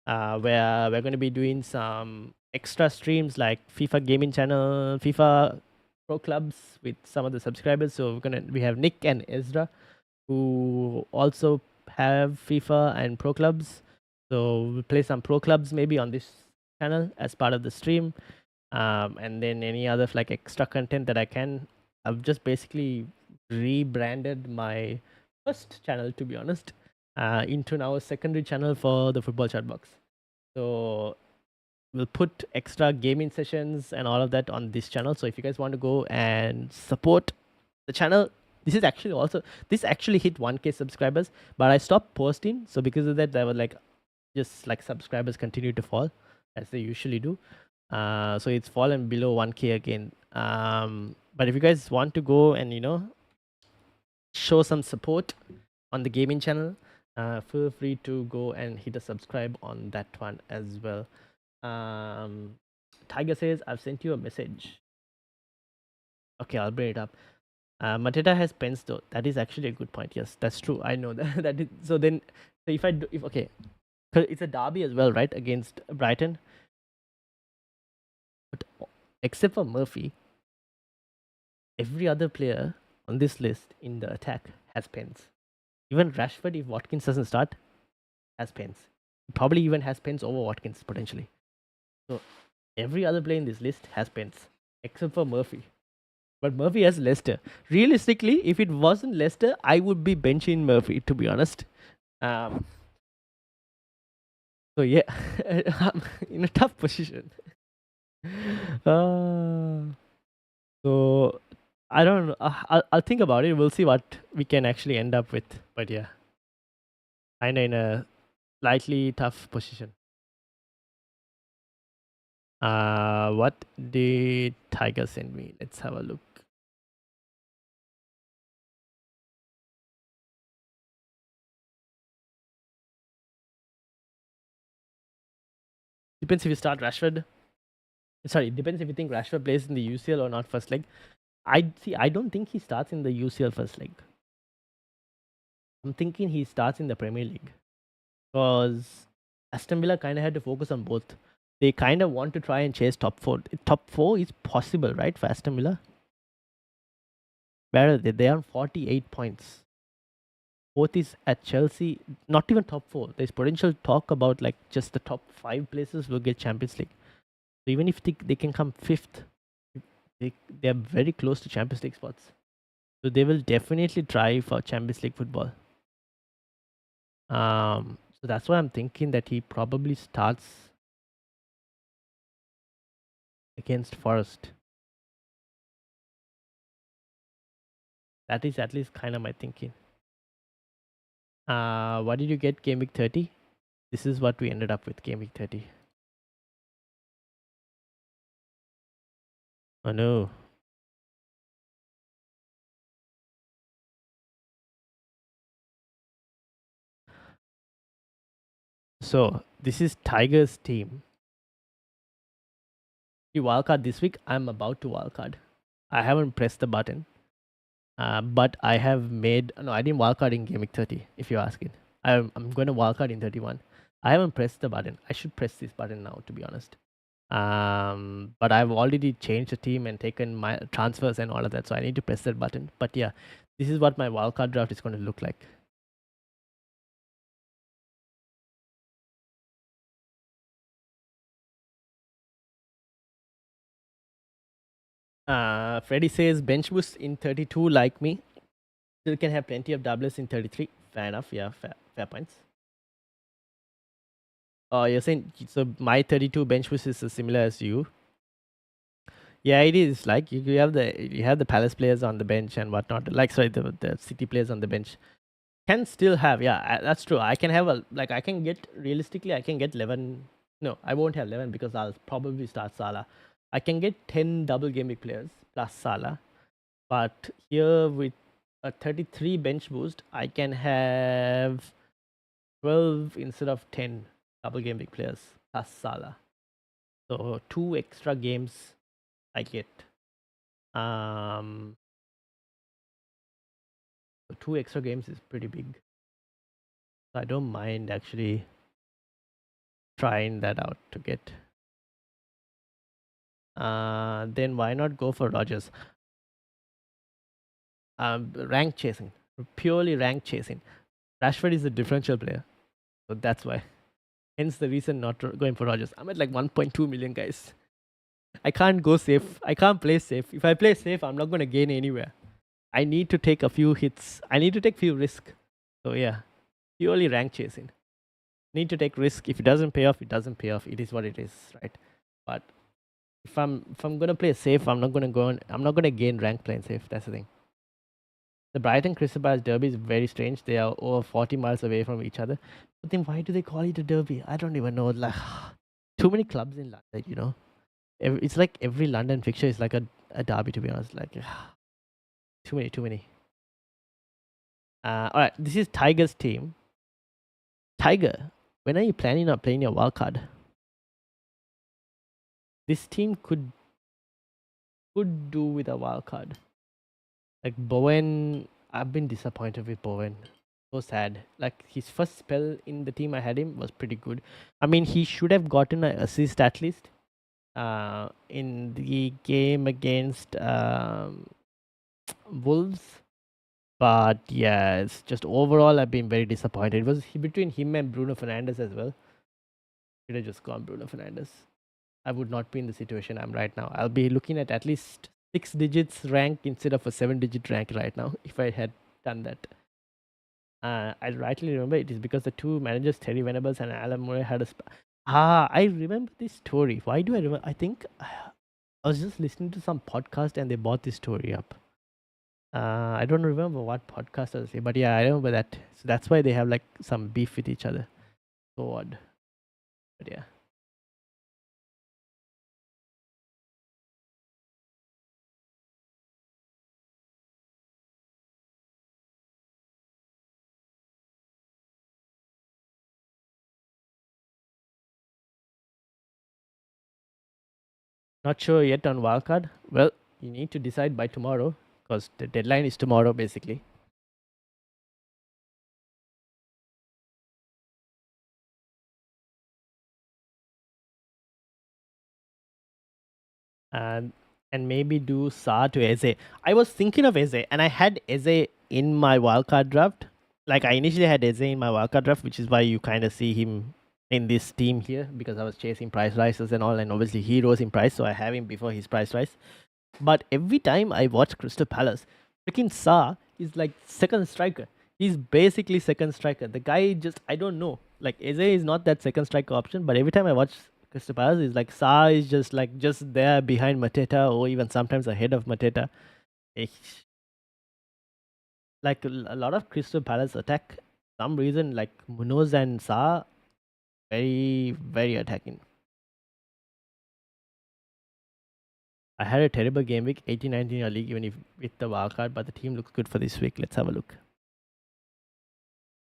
where we're going to be doing some extra streams like FIFA gaming channel, FIFA pro clubs with some of the subscribers. So we have Nick and Ezra who also have FIFA and pro clubs. So we'll play some pro clubs maybe on this channel as part of the stream. And then any other like extra content that I can. I've just basically rebranded my first channel, to be honest, into now a secondary channel for the football chat box. So we'll put extra gaming sessions and all of that on this channel. So if you guys want to go and support the channel, this actually hit 1K subscribers, but I stopped posting. So because of that, there were like just like subscribers continue to fall as they usually do. So it's fallen below 1K again. But if you guys want to go and show some support on the gaming channel, feel free to go and hit a subscribe on that one as well. Tiger says, I've sent you a message. Okay, I'll bring it up. Mateta has pens though. That is actually a good point. Yes, that's true. I know that. So then, so if okay, 'cause it's a derby as well, right, against Brighton. But except for Murphy, every other player on this list in the attack has pens. Even Rashford, if Watkins doesn't start, has pens. Probably even has pens over Watkins potentially. So every other player in this list has pens except for Murphy. But Murphy has Leicester. Realistically, if it wasn't Leicester, I would be benching Murphy, to be honest. So yeah, I'm in a tough position. So I don't know. I'll think about it. We'll see what we can actually end up with. But yeah, kinda in a slightly tough position. What did Tiger send me? Let's have a look. Depends if you start Rashford. Sorry, it depends if you think Rashford plays in the UCL or not first leg. I don't think he starts in the UCL first leg. I'm thinking he starts in the Premier League because Aston Villa kind of had to focus on both. They kind of want to try and chase top four. Top four is possible, right, for Aston Villa? Where are they? They are on 48 points. Fourth is at Chelsea. Not even top four. There's potential talk about like just the top 5 places will get Champions League. So even if they can come fifth, they are very close to Champions League spots. So they will definitely try for Champions League football. So that's why I'm thinking that he probably starts against Forest. That is at least kind of my thinking. What did you get game week 30? This is what we ended up with game week 30. Oh no. So this is Tiger's team. You wildcard this week. I'm about to wildcard. I haven't pressed the button. But I have made no. I didn't wildcard in game week 30. If you're asking, I'm going to wildcard in 31. I haven't pressed the button. I should press this button now, to be honest. But I've already changed the team and taken my transfers and all of that, so I need to press that button. But yeah, this is what my wildcard draft is going to look like. Freddy says bench boost in 32 like me. Still can have plenty of doublers in 33. Fair enough. Yeah, fair points. Oh, you're saying so my 32 bench boost is similar as you? Yeah, it is. Like you have the Palace players on the bench and whatnot. Like sorry, the City players on the bench can still have. Yeah, that's true. I can have I can get realistically. I can get 11. No, I won't have 11 because I'll probably start Salah. I can get 10 double game week players plus Salah. But here with a 33 bench boost, I can have 12 instead of 10 double game week players plus Salah. So 2 extra games I get. So 2 extra games is pretty big. So I don't mind actually trying that out to get. Then why not go for Rogers? Rank chasing, purely rank chasing. Rashford is a differential player, so that's why. Hence the reason not going for Rogers. I'm at like 1.2 million, guys. I can't go safe. I can't play safe. If I play safe, I'm not going to gain anywhere. I need to take a few hits. I need to take few risks. So yeah, purely rank chasing. Need to take risk. If it doesn't pay off, it doesn't pay off. It is what it is, right? But if I'm gonna play safe, I'm not gonna go on. I'm not gonna gain rank playing safe. That's the thing. The Brighton Crystal Palace derby is very strange. They are over 40 miles away from each other. But then why do they call it a derby? I don't even know. Like too many clubs in London, you know. It's like every London fixture is like a derby, to be honest. Like too many. All right, this is Tiger's team. Tiger, when are you planning on playing your wildcard? This team could do with a wildcard. Like Bowen, I've been disappointed with Bowen. So sad. Like his first spell in the team I had him was pretty good. I mean, he should have gotten an assist at least. In the game against Wolves. But yeah, it's just overall I've been very disappointed. It was between him and Bruno Fernandes as well. Should have just gone Bruno Fernandes. I would not be in the situation I'm right now. I'll be looking at least 6 digits rank instead of a 7-digit rank right now if I had done that. I rightly remember it is because the two managers, Terry Venables and Alan Murray, had a. I remember this story. Why do I remember? I think I was just listening to some podcast and they brought this story up. I don't remember what podcast I was saying, but yeah, I remember that. So that's why they have like some beef with each other. So odd. But yeah. Not sure yet on wildcard. Well, you need to decide by tomorrow because the deadline is tomorrow basically. And maybe do Sa to Eze. I was thinking of Eze and I had Eze in my wildcard draft. Like I initially had Eze in my wildcard draft, which is why you kind of see him in this team here because I was chasing price rises and all, and obviously he rose in price, so I have him before his price rise. But every time I watch Crystal Palace, freaking Sa is like second striker. He's basically second striker. The guy just, I don't know. Like Eze is not that second striker option, but every time I watch Crystal Palace, is like Sa is just there behind Mateta or even sometimes ahead of Mateta. Like a lot of Crystal Palace attack, some reason like Munoz and Sa very attacking. I had a terrible game week, 18-19 in your league, even if with the wildcard, but the team looks good for this week. Let's have a look.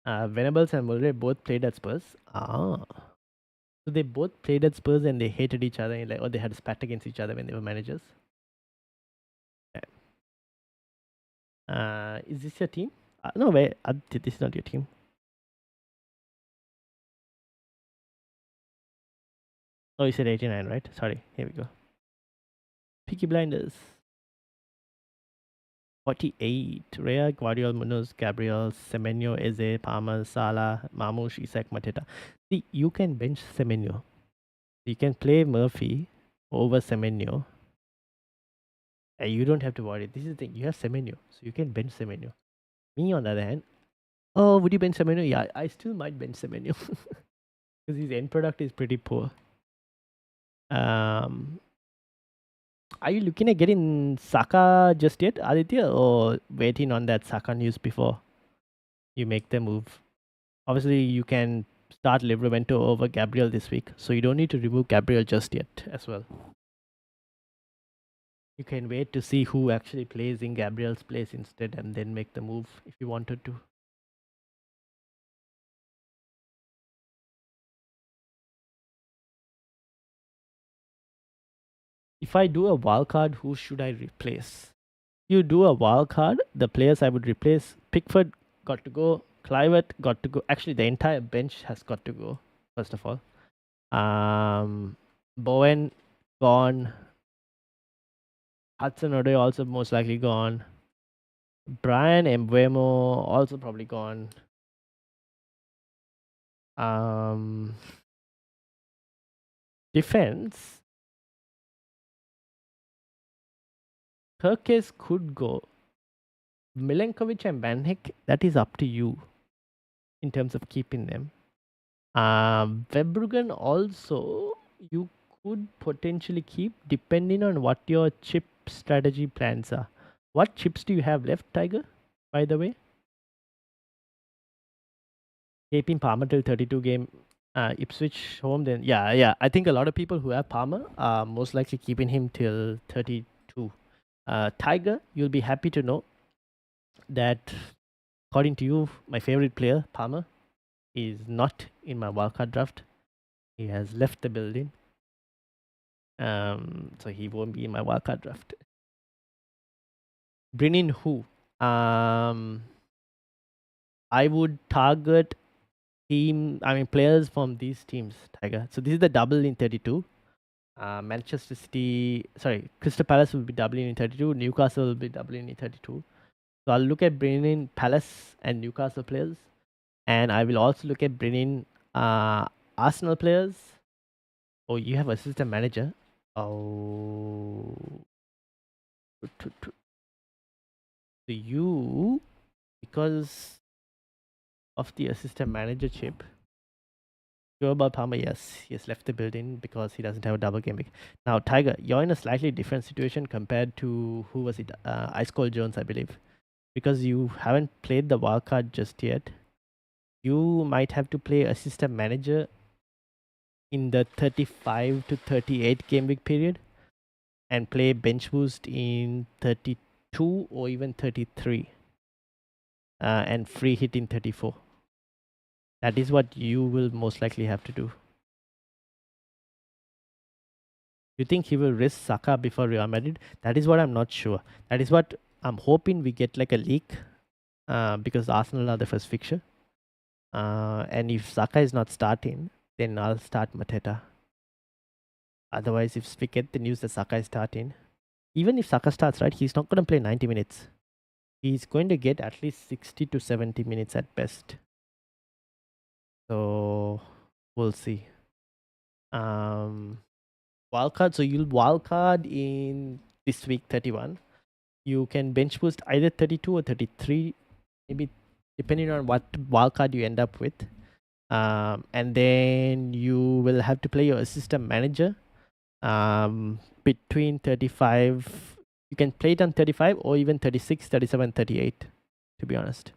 Venables and Murray both played at Spurs. So they both played at Spurs and they hated each other, or they had a spat against each other when they were managers. Is this your team? No, wait, this is not your team. Oh, you said 89, right? Sorry, here we go. Peaky Blinders. 48. Rea, Guardiola, Munoz, Gabriel, Semenyo, Eze, Palmer, Salah, Mamouche, Isak, Mateta. See, you can bench Semenyo. You can play Murphy over Semenyo. And you don't have to worry. This is the thing. You have Semenyo. So you can bench Semenyo. Me, on the other hand, oh, would you bench Semenyo? Yeah, I still might bench Semenyo. Because his end product is pretty poor. Are you looking at getting Saka just yet, Aditya, or waiting on that Saka news before you make the move? Obviously, you can start Livramento over Gabriel this week, so you don't need to remove Gabriel just yet as well. You can wait to see who actually plays in Gabriel's place instead and then make the move if you wanted to. If I do a wildcard, who should I replace? you do a wild card, the players I would replace: Pickford got to go, Clivert got to go. Actually, the entire bench has got to go. First of all, Bowen gone. Hudson-Odoi also most likely gone. Brian Mbeumo also probably gone. Defense. Turkes could go. Milenkovic and Banhek, that is up to you in terms of keeping them. Verbruggen also, you could potentially keep depending on what your chip strategy plans are. What chips do you have left, Tiger, by the way? Keeping Palmer till 32 game. Ipswich home, then yeah. I think a lot of people who have Palmer are most likely keeping him till 32. Tiger, you'll be happy to know that according to you, my favorite player, Palmer, is not in my wildcard draft. He has left the building. So he won't be in my wildcard draft. Bring in who? I would target players from these teams, Tiger. So this is the double in 32. Crystal Palace will be doubling in 32. Newcastle will be doubling in 32. So I'll look at bringing in Palace and Newcastle players. And I will also look at bringing Arsenal players. Oh, you have assistant manager. Oh. So you, because of the assistant manager chip, about Palmer, yes, he has left the building because he doesn't have a double game week. Now, Tiger, you're in a slightly different situation compared to, who was it? Ice Cold Jones, I believe. Because you haven't played the wildcard just yet. You might have to play assistant manager in the 35 to 38 game week period and play bench boost in 32 or even 33 and free hit in 34. That is what you will most likely have to do. You think he will risk Saka before Real Madrid? That is what I'm not sure. That is what I'm hoping we get, like a leak, because Arsenal are the first fixture. And if Saka is not starting, then I'll start Mateta. Otherwise, if we get the news that Saka is starting, even if Saka starts, right, he's not going to play 90 minutes. He's going to get at least 60 to 70 minutes at best. So we'll see. Wildcard. So you'll wildcard in this week 31. You can bench boost either 32 or 33, maybe depending on what wildcard you end up with. And then you will have to play your assistant manager between 35. You can play it on 35 or even 36, 37, 38, to be honest.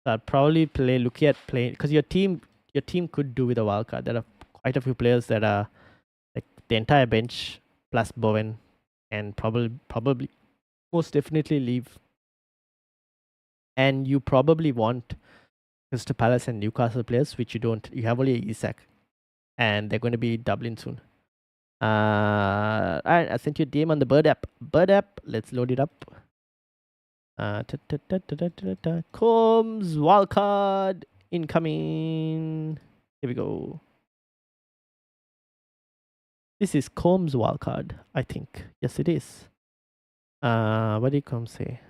So I'd probably look at playing, because your team could do with a wildcard. There are quite a few players that are like the entire bench plus Bowen, and probably most definitely leave. And you probably want Crystal Palace and Newcastle players, which you don't. You have only Isak, and they're going to be doubling soon. Alright, I sent you a DM on the Bird app. Let's load it up. Combs wildcard incoming. Here we go. This is Combs wildcard, I think. Yes, it is. What did Combs say?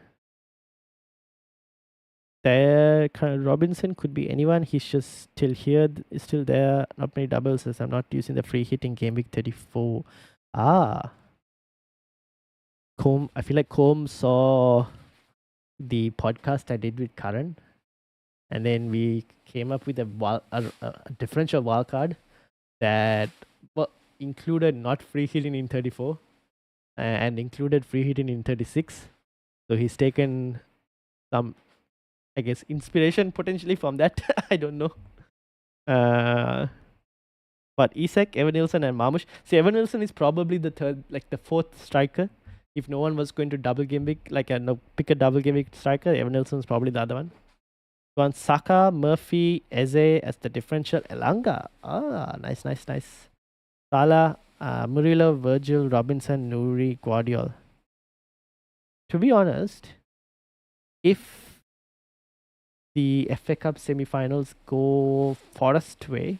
There, Robinson could be anyone. He's just still here. Is still there. Not many doubles as I'm not using the free hitting game week 34. I feel like Combs saw the podcast I did with Karan, and then we came up with a differential wildcard that included not free hitting in 34 and included free hitting in 36. So he's taken some, I guess, inspiration potentially from that. I don't know. But Isak, Evan Nilsson, and Marmush. See, Evan Nilsson is probably the third, like the fourth striker. If no one was going to double game week, pick a double game week striker, Evan Nilsson is probably the other one. You want Saka, Murphy, Eze as the differential. Elanga. Nice. Salah, Murillo, Virgil, Robinson, Nouri, Guardiola. To be honest, if the FA Cup semi-finals go Forest way,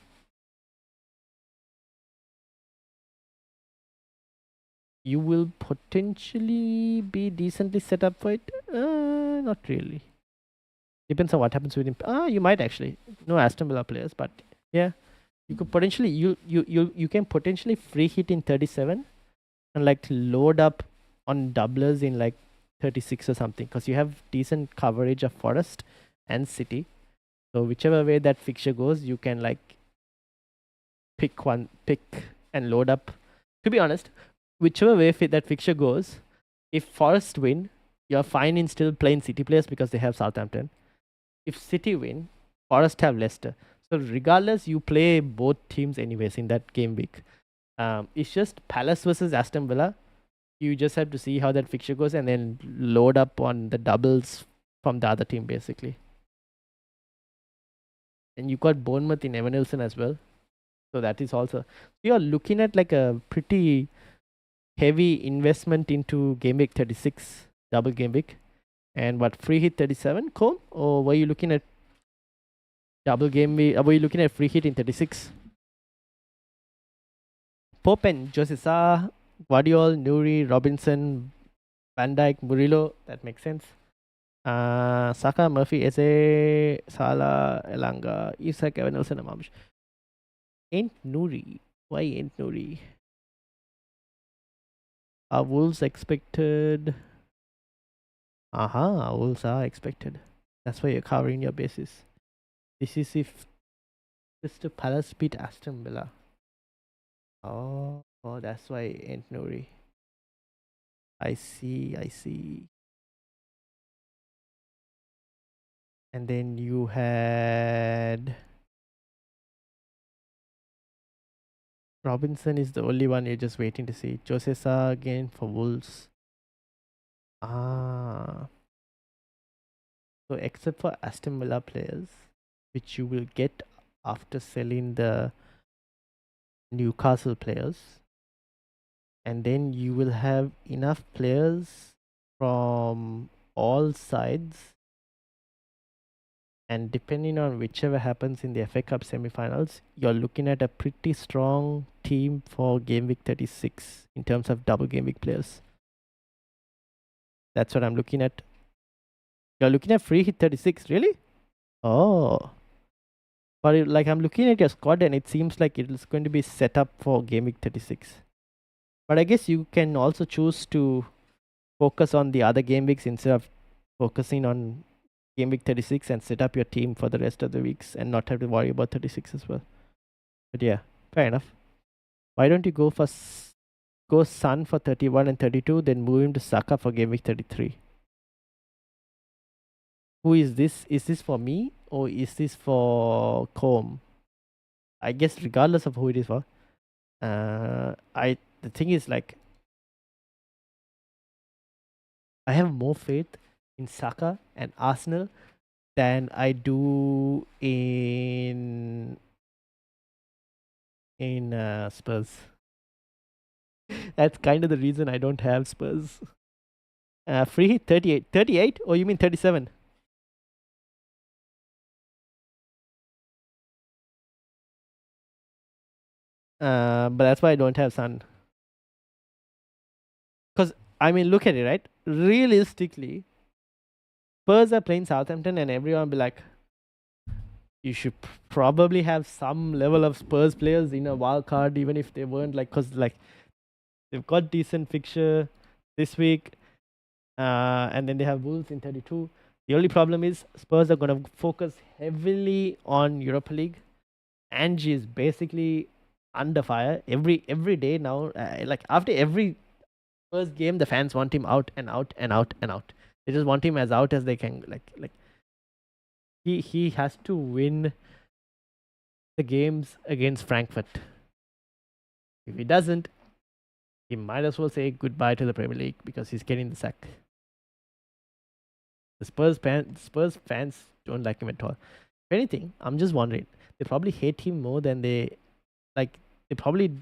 you will potentially be decently set up for it. Not really. Depends on what happens with him. You might actually. No Aston Villa players, but yeah, you could potentially you can potentially free hit in 37 and like load up on doublers in like 36 or something because you have decent coverage of Forest and City. So whichever way that fixture goes, you can like pick and load up. To be honest, whichever way that fixture goes, if Forest win, you're fine in still playing City players because they have Southampton. If City win, Forest have Leicester. So regardless, you play both teams anyways in that game week. It's just Palace versus Aston Villa. You just have to see how that fixture goes and then load up on the doubles from the other team basically. And you got Bournemouth in Evan Nilsson as well. So that is also, you're looking at like a pretty heavy investment into game week 36 double game week. And what, free hit 37 Comb, or were you looking at double game week? Were you looking at free hit in 36? Pope and Josesa, Guardiola, Nuri, Robinson, Van Dijk, Murillo. That makes sense. Saka, Murphy, Eze, Salah, Elanga, Isak, Evan Nelson, and Mamsh. Ain't Nuri. Why ain't Nuri? Are Wolves expected? Wolves are expected. That's why you're covering your bases. This is if Crystal Palace beat Aston Villa. Oh, that's why ain't Nuri. I see. And then you had Robinson is the only one you're just waiting to see. Josesa again for Wolves. So except for Aston Villa players, which you will get after selling the Newcastle players, and then you will have enough players from all sides, and depending on whichever happens in the FA Cup semi-finals, you're looking at a pretty strong team for game week 36 in terms of double game week players. That's what I'm looking at. You're looking at free hit 36, really? Oh. But like I'm looking at your squad and it seems like it is going to be set up for game week 36. But I guess you can also choose to focus on the other game weeks instead of focusing on game week 36 and set up your team for the rest of the weeks and not have to worry about 36 as well. But yeah, fair enough. Why don't you go Sun for 31 and 32, then move him to Saka for game week 33? Who is this? Is this for me or is this for Comb? I guess regardless of who it is for. The thing is like I have more faith in Saka and Arsenal than I do in Spurs. That's kind of the reason I don't have Spurs. Free hit 38. 38? Or you mean 37? But that's why I don't have Sun. Because, I mean, look at it, right? Realistically, Spurs are playing Southampton and everyone will be like, you should probably have some level of Spurs players in a wild card, even if they weren't like, because like they've got decent fixture this week, and then they have Wolves in 32. The only problem is Spurs are going to focus heavily on Europa League. Angie is basically under fire every day now. Like after every first game, the fans want him out and out and out and out. They just want him as out as they can. Like he has to win the games against Frankfurt. If he doesn't, he might as well say goodbye to the Premier League because he's getting the sack. The Spurs fans don't like him at all. If anything, I'm just wondering, they probably hate him more than they like. They probably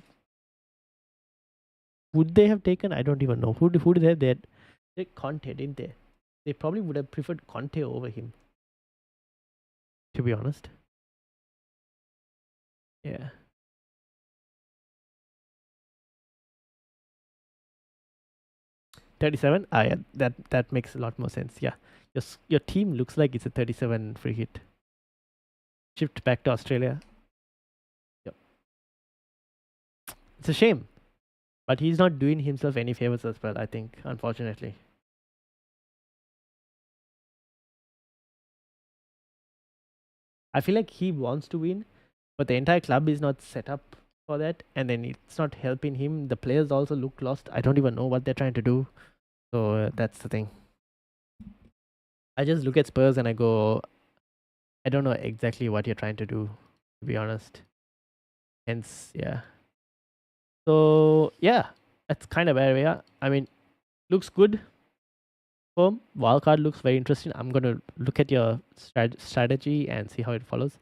would they have taken? I don't even know. Who did they have? They had Conte, didn't they? They probably would have preferred Conte over him, to be honest. Yeah. 37? Ah, yeah, that makes a lot more sense. Yeah. Your team looks like it's a 37 free hit. Shift back to Australia. Yep. It's a shame. But he's not doing himself any favors as well, I think, unfortunately. I feel like he wants to win, but the entire club is not set up for that, and then it's not helping him. The players also look lost. I don't even know what they're trying to do. So that's the thing. I just look at Spurs and I go, I don't know exactly what you're trying to do, to be honest. Hence, yeah. So yeah, that's kind of where we are. I mean, looks good. Wildcard looks very interesting. I'm gonna look at your strategy and see how it follows.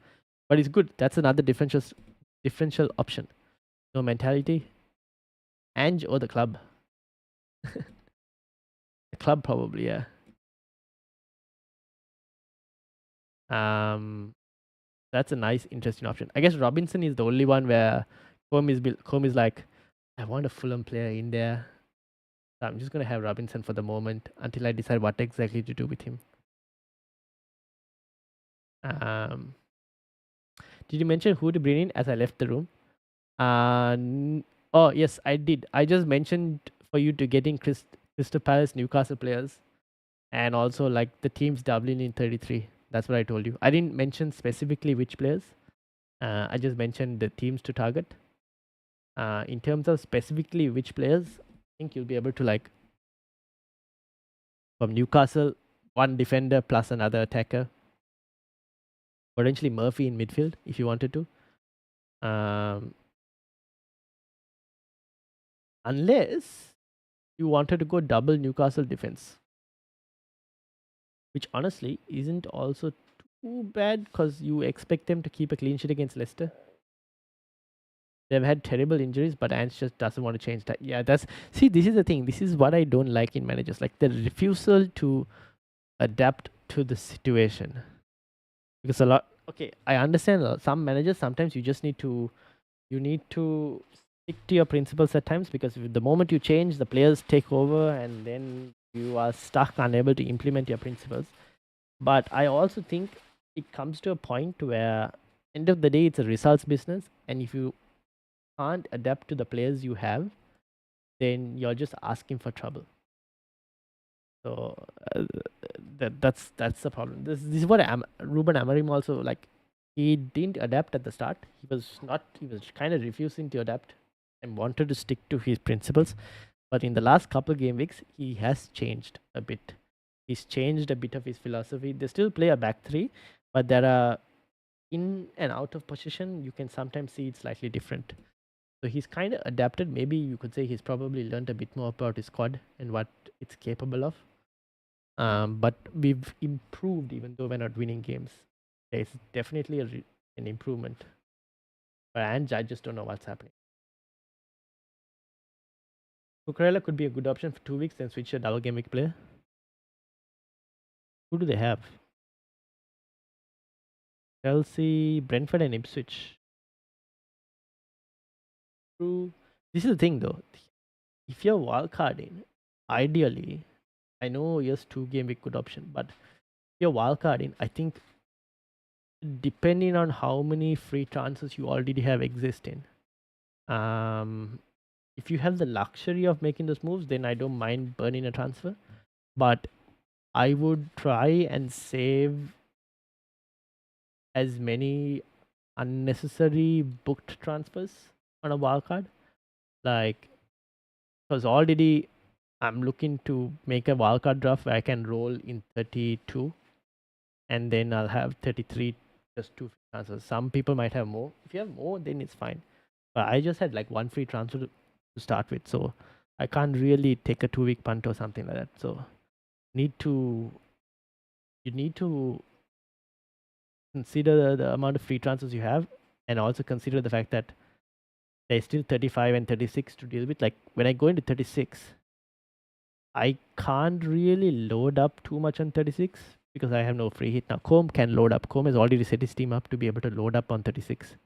But it's good. That's another differential option. No mentality, and or the club. The club probably, yeah. That's a nice, interesting option. I guess Robinson is the only one where Combe is like, I want a Fulham player in there. So I'm just gonna have Robinson for the moment until I decide what exactly to do with him. Um, did you mention who to bring in as I left the room? Oh yes, I did. I just mentioned for you to get in Crystal Palace, Newcastle players, and also like the teams doubling in 33. That's what I told you. I didn't mention specifically which players. I just mentioned the teams to target. In terms of specifically which players, I think you'll be able to like from Newcastle, one defender plus another attacker. Potentially Murphy in midfield if you wanted to. Unless you wanted to go double Newcastle defense, which honestly isn't also too bad because you expect them to keep a clean sheet against Leicester. They've had terrible injuries, but Ange just doesn't want to change that. Yeah, this is the thing. This is what I don't like in managers, like the refusal to adapt to the situation. Because I understand some managers sometimes you just need to stick to your principles at times, because the moment you change, the players take over, and then you are stuck, unable to implement your principles. But I also think it comes to a point where, end of the day, it's a results business, and if you can't adapt to the players you have, then you're just asking for trouble. So that's the problem. This is what Ruben Amorim also, like, he didn't adapt at the start. He was kind of refusing to adapt and wanted to stick to his principles. But in the last couple game weeks, he has changed a bit. He's changed a bit of his philosophy. They still play a back three, but there are in and out of position, you can sometimes see it's slightly different. So he's kind of adapted. Maybe you could say he's probably learned a bit more about his squad and what it's capable of. But we've improved even though we're not winning games. There's definitely an improvement. But I just don't know what's happening. Cucurella could be a good option for 2 weeks, then switch a double game week player. Who do they have? Chelsea, Brentford, and Ipswich. True. This is the thing though. If you're wildcarding, ideally, I know yes, 2 game week good option, but if you're wildcarding, I think depending on how many free transfers you already have existing, if you have the luxury of making those moves, then I don't mind burning a transfer. But I would try and save as many unnecessary booked transfers on a wildcard. Like, because already I'm looking to make a wildcard draft where I can roll in 32 and then I'll have 33 just 2 free transfers. Some people might have more. If you have more, then it's fine. But I just had like 1 free transfer to start with, so I can't really take a 2-week punt or something like that. So you need to consider the amount of free transfers you have, and also consider the fact that There's still 35 and 36 to deal with. Like when I go into 36, I can't really load up too much on 36 because I have no free hit now. Comb can load up. Comb has already set his team up to be able to load up on 36.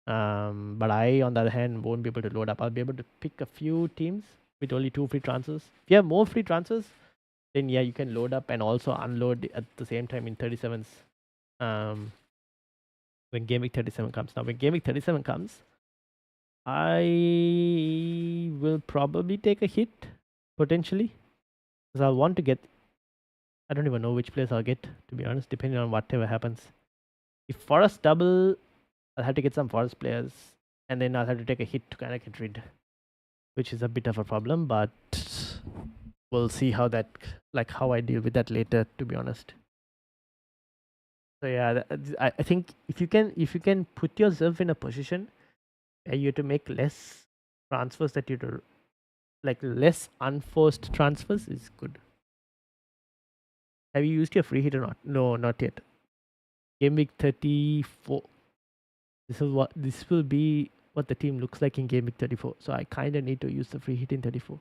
But I, on the other hand, won't be able to load up. I'll be able to pick a few teams with only 2 free transfers. If you have more free transfers, then yeah, you can load up and also unload at the same time in 37s. When Game Week 37 comes. Now, when Game Week 37 comes, I will probably take a hit, potentially. Because I'll want to get... I don't even know which players I'll get, to be honest, depending on whatever happens. If Forest double, I'll have to get some Forest players. And then I'll have to take a hit to kind of get rid. Which is a bit of a problem, but... we'll see how that... like, how I deal with that later, to be honest. So yeah, I think if you can put yourself in a position where you have to make less transfers that you do, like less unforced transfers, is good. Have you used your free hit or not? No, not yet. Game week 34. This will be what the team looks like in game week 34. So I kind of need to use the free hit in 34.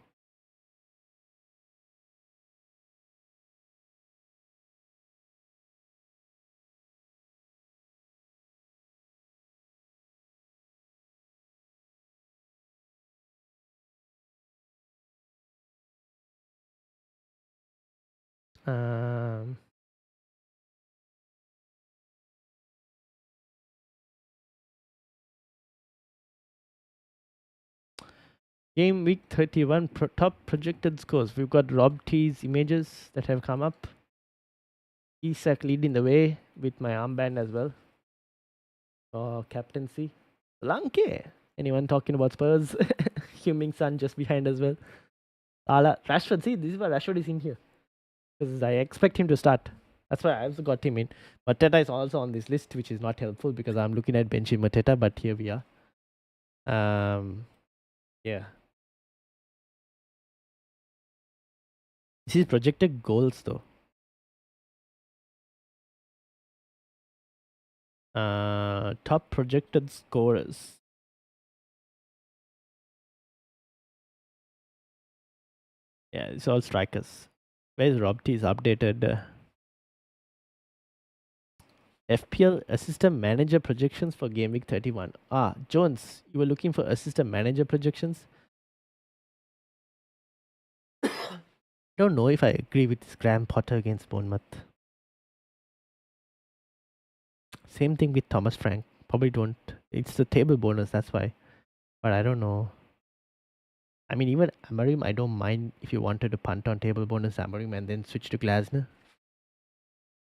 Game week 31 top projected scores. We've got Rob T's images that have come up. Isak leading the way with my armband as well. Captaincy. Lanke. Anyone talking about Spurs? Huming Sun just behind as well. Rashford. See, this is why Rashford is in here. Because I expect him to start. That's why I also got him in. Mateta is also on this list, which is not helpful because I'm looking at benching Mateta, but here we are. Yeah. This is projected goals though. Top projected scorers. Yeah, it's all strikers. Where's Rob T's updated? FPL Assistant Manager projections for Game Week 31. Jones, you were looking for Assistant Manager projections? Don't know if I agree with this Graham Potter against Bournemouth. Same thing with Thomas Frank. Probably don't. It's the table bonus, that's why. But I don't know. I mean, even Amarim, I don't mind if you wanted to punt on table bonus Amarim and then switch to Glasner.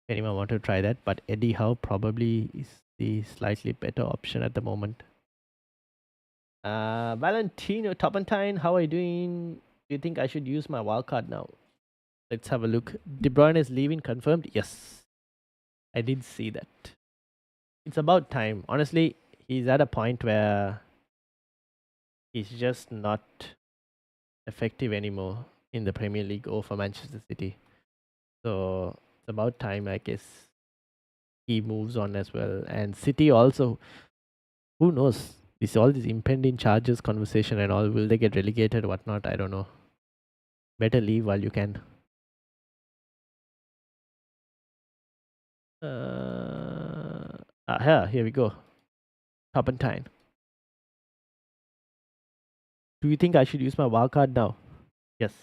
If anyone wanted to try that. But Eddie Howe probably is the slightly better option at the moment. Valentino Topantine, how are you doing? Do you think I should use my wildcard now? Let's have a look. De Bruyne is leaving, confirmed? Yes. I did see that. It's about time. Honestly, he's at a point where he's just not effective anymore in the Premier League or for Manchester City. So it's about time, I guess, he moves on as well. And City also, who knows? All this impending charges conversation and all, will they get relegated or whatnot? I don't know. Better leave while you can. Here we go. Turpentine. Do you think I should use my wildcard now? Yes.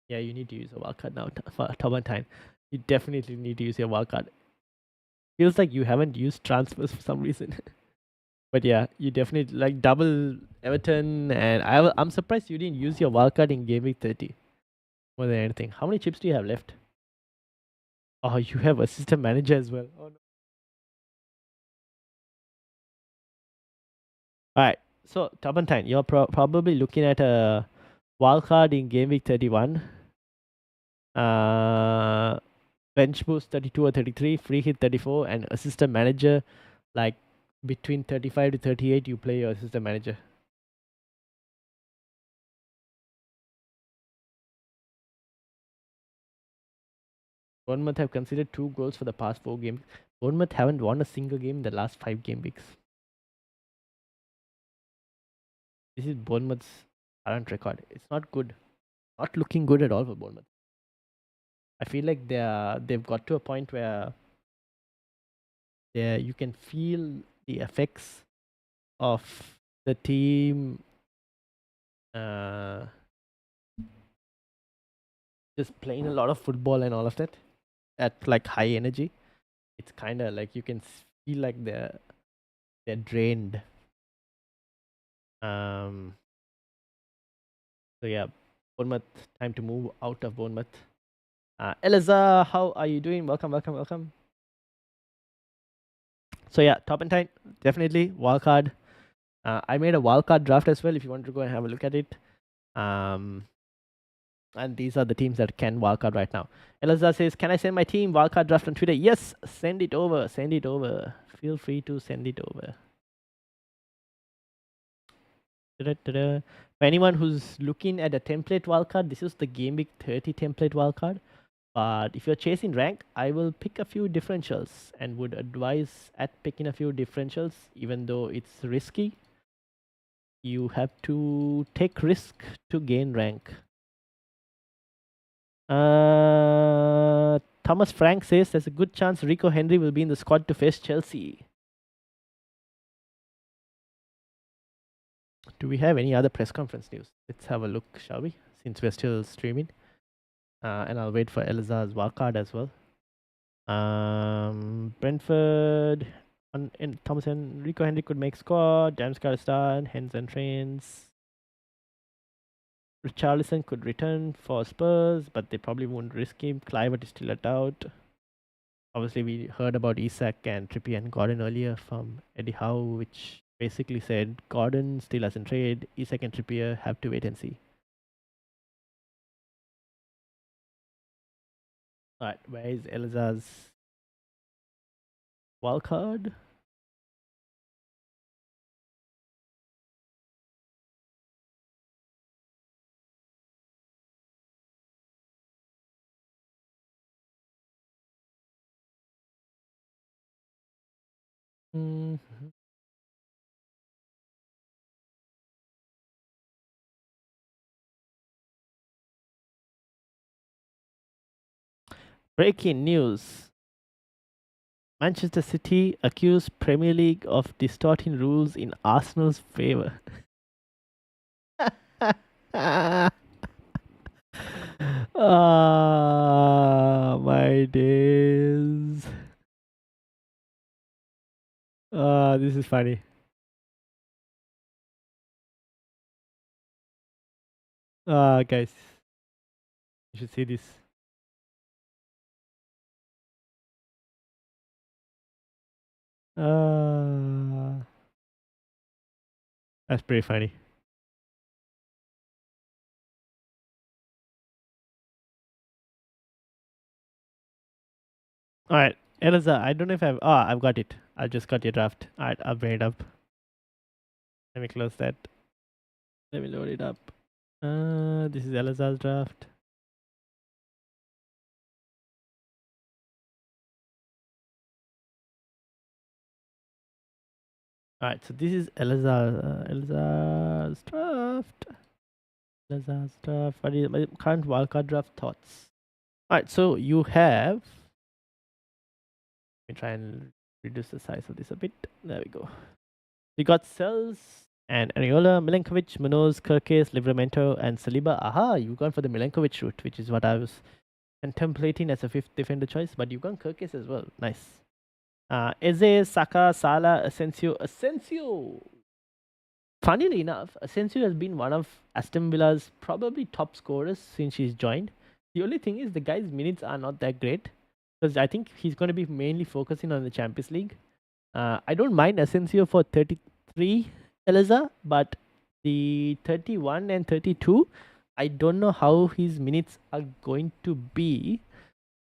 Yeah, you need to use a wildcard now for Turpentine. You definitely need to use your wildcard. Feels like you haven't used transfers for some reason. But yeah, you definitely like double Everton, and I'm surprised you didn't use your wildcard in Game Week 30 more than anything. How many chips do you have left? Oh, you have assistant manager as well. Oh no. Alright, so Turpentine, you're probably looking at a wildcard in Game Week 31. Bench boost 32 or 33, free hit 34, and assistant manager like between 35 to 38. You play your assistant manager. Bournemouth have considered 2 goals for the past 4 games. Bournemouth haven't won a single game in the last 5 game weeks. This is Bournemouth's current record. It's not good. Not looking good at all for Bournemouth. I feel like they've got to a point where you can feel the effects of the team uh, just playing a lot of football and all of that at like high energy. It's kind of like you can feel like they're drained. So yeah, Bournemouth, time to move out of Bournemouth. Eliza, how are you doing? Welcome, welcome, welcome. So yeah, top and 10, definitely wildcard. I made a wildcard draft as well. If you want to go and have a look at it. And these are the teams that can wildcard right now. Eliza says, "Can I send my team wildcard draft on Twitter?" Yes, send it over. Send it over. Feel free to send it over. For anyone who's looking at a template wildcard, this is the Game Week 30 template wildcard. But if you're chasing rank, I will pick a few differentials and would advise at picking a few differentials, even though it's risky. You have to take risk to gain rank. Thomas Frank says there's a good chance Rico Henry will be in the squad to face Chelsea. Do we have any other press conference news? Let's have a look, shall we? Since we're still streaming. And I'll wait for Eliza's wildcard as well. Brentford and Thomas and Rico Henry could make squad. James Caristan, Hens and Trains. Richarlison could return for Spurs, but they probably won't risk him. Clivert is still a doubt. Obviously, we heard about Isak and Trippier and Gordon earlier from Eddie Howe, which basically said Gordon still hasn't traded. Isak and Trippier have to wait and see. Alright, where is Eliza's wildcard? Mm-hmm. Breaking news. Manchester City accused Premier League of distorting rules in Arsenal's favour. Ah, my days. This is funny. Guys, you should see this. That's pretty funny. Alright, Eliza, I don't know if I've got it. I just got your draft. Alright, I'll bring it up. Let me close that. Let me load it up. This is Eliza's draft. Alright, so this is Eliza's draft. Eliza's draft. What is my current wildcard draft thoughts? Alright, so you have. Let me try and reduce the size of this a bit. There we go. You got Cells and Areola, Milenkovic, Munoz, Kirkes, Livramento, and Saliba. Aha, you've gone for the Milenkovic route, which is what I was contemplating as a fifth defender choice, but you've gone Kirkes as well. Nice. Eze, Saka, Salah, Asensio. Funnily enough, Asensio has been one of Aston Villa's probably top scorers since he's joined. The only thing is the guy's minutes are not that great because I think he's going to be mainly focusing on the Champions League. I don't mind Asensio for 33, Eliza, but the 31 and 32, I don't know how his minutes are going to be.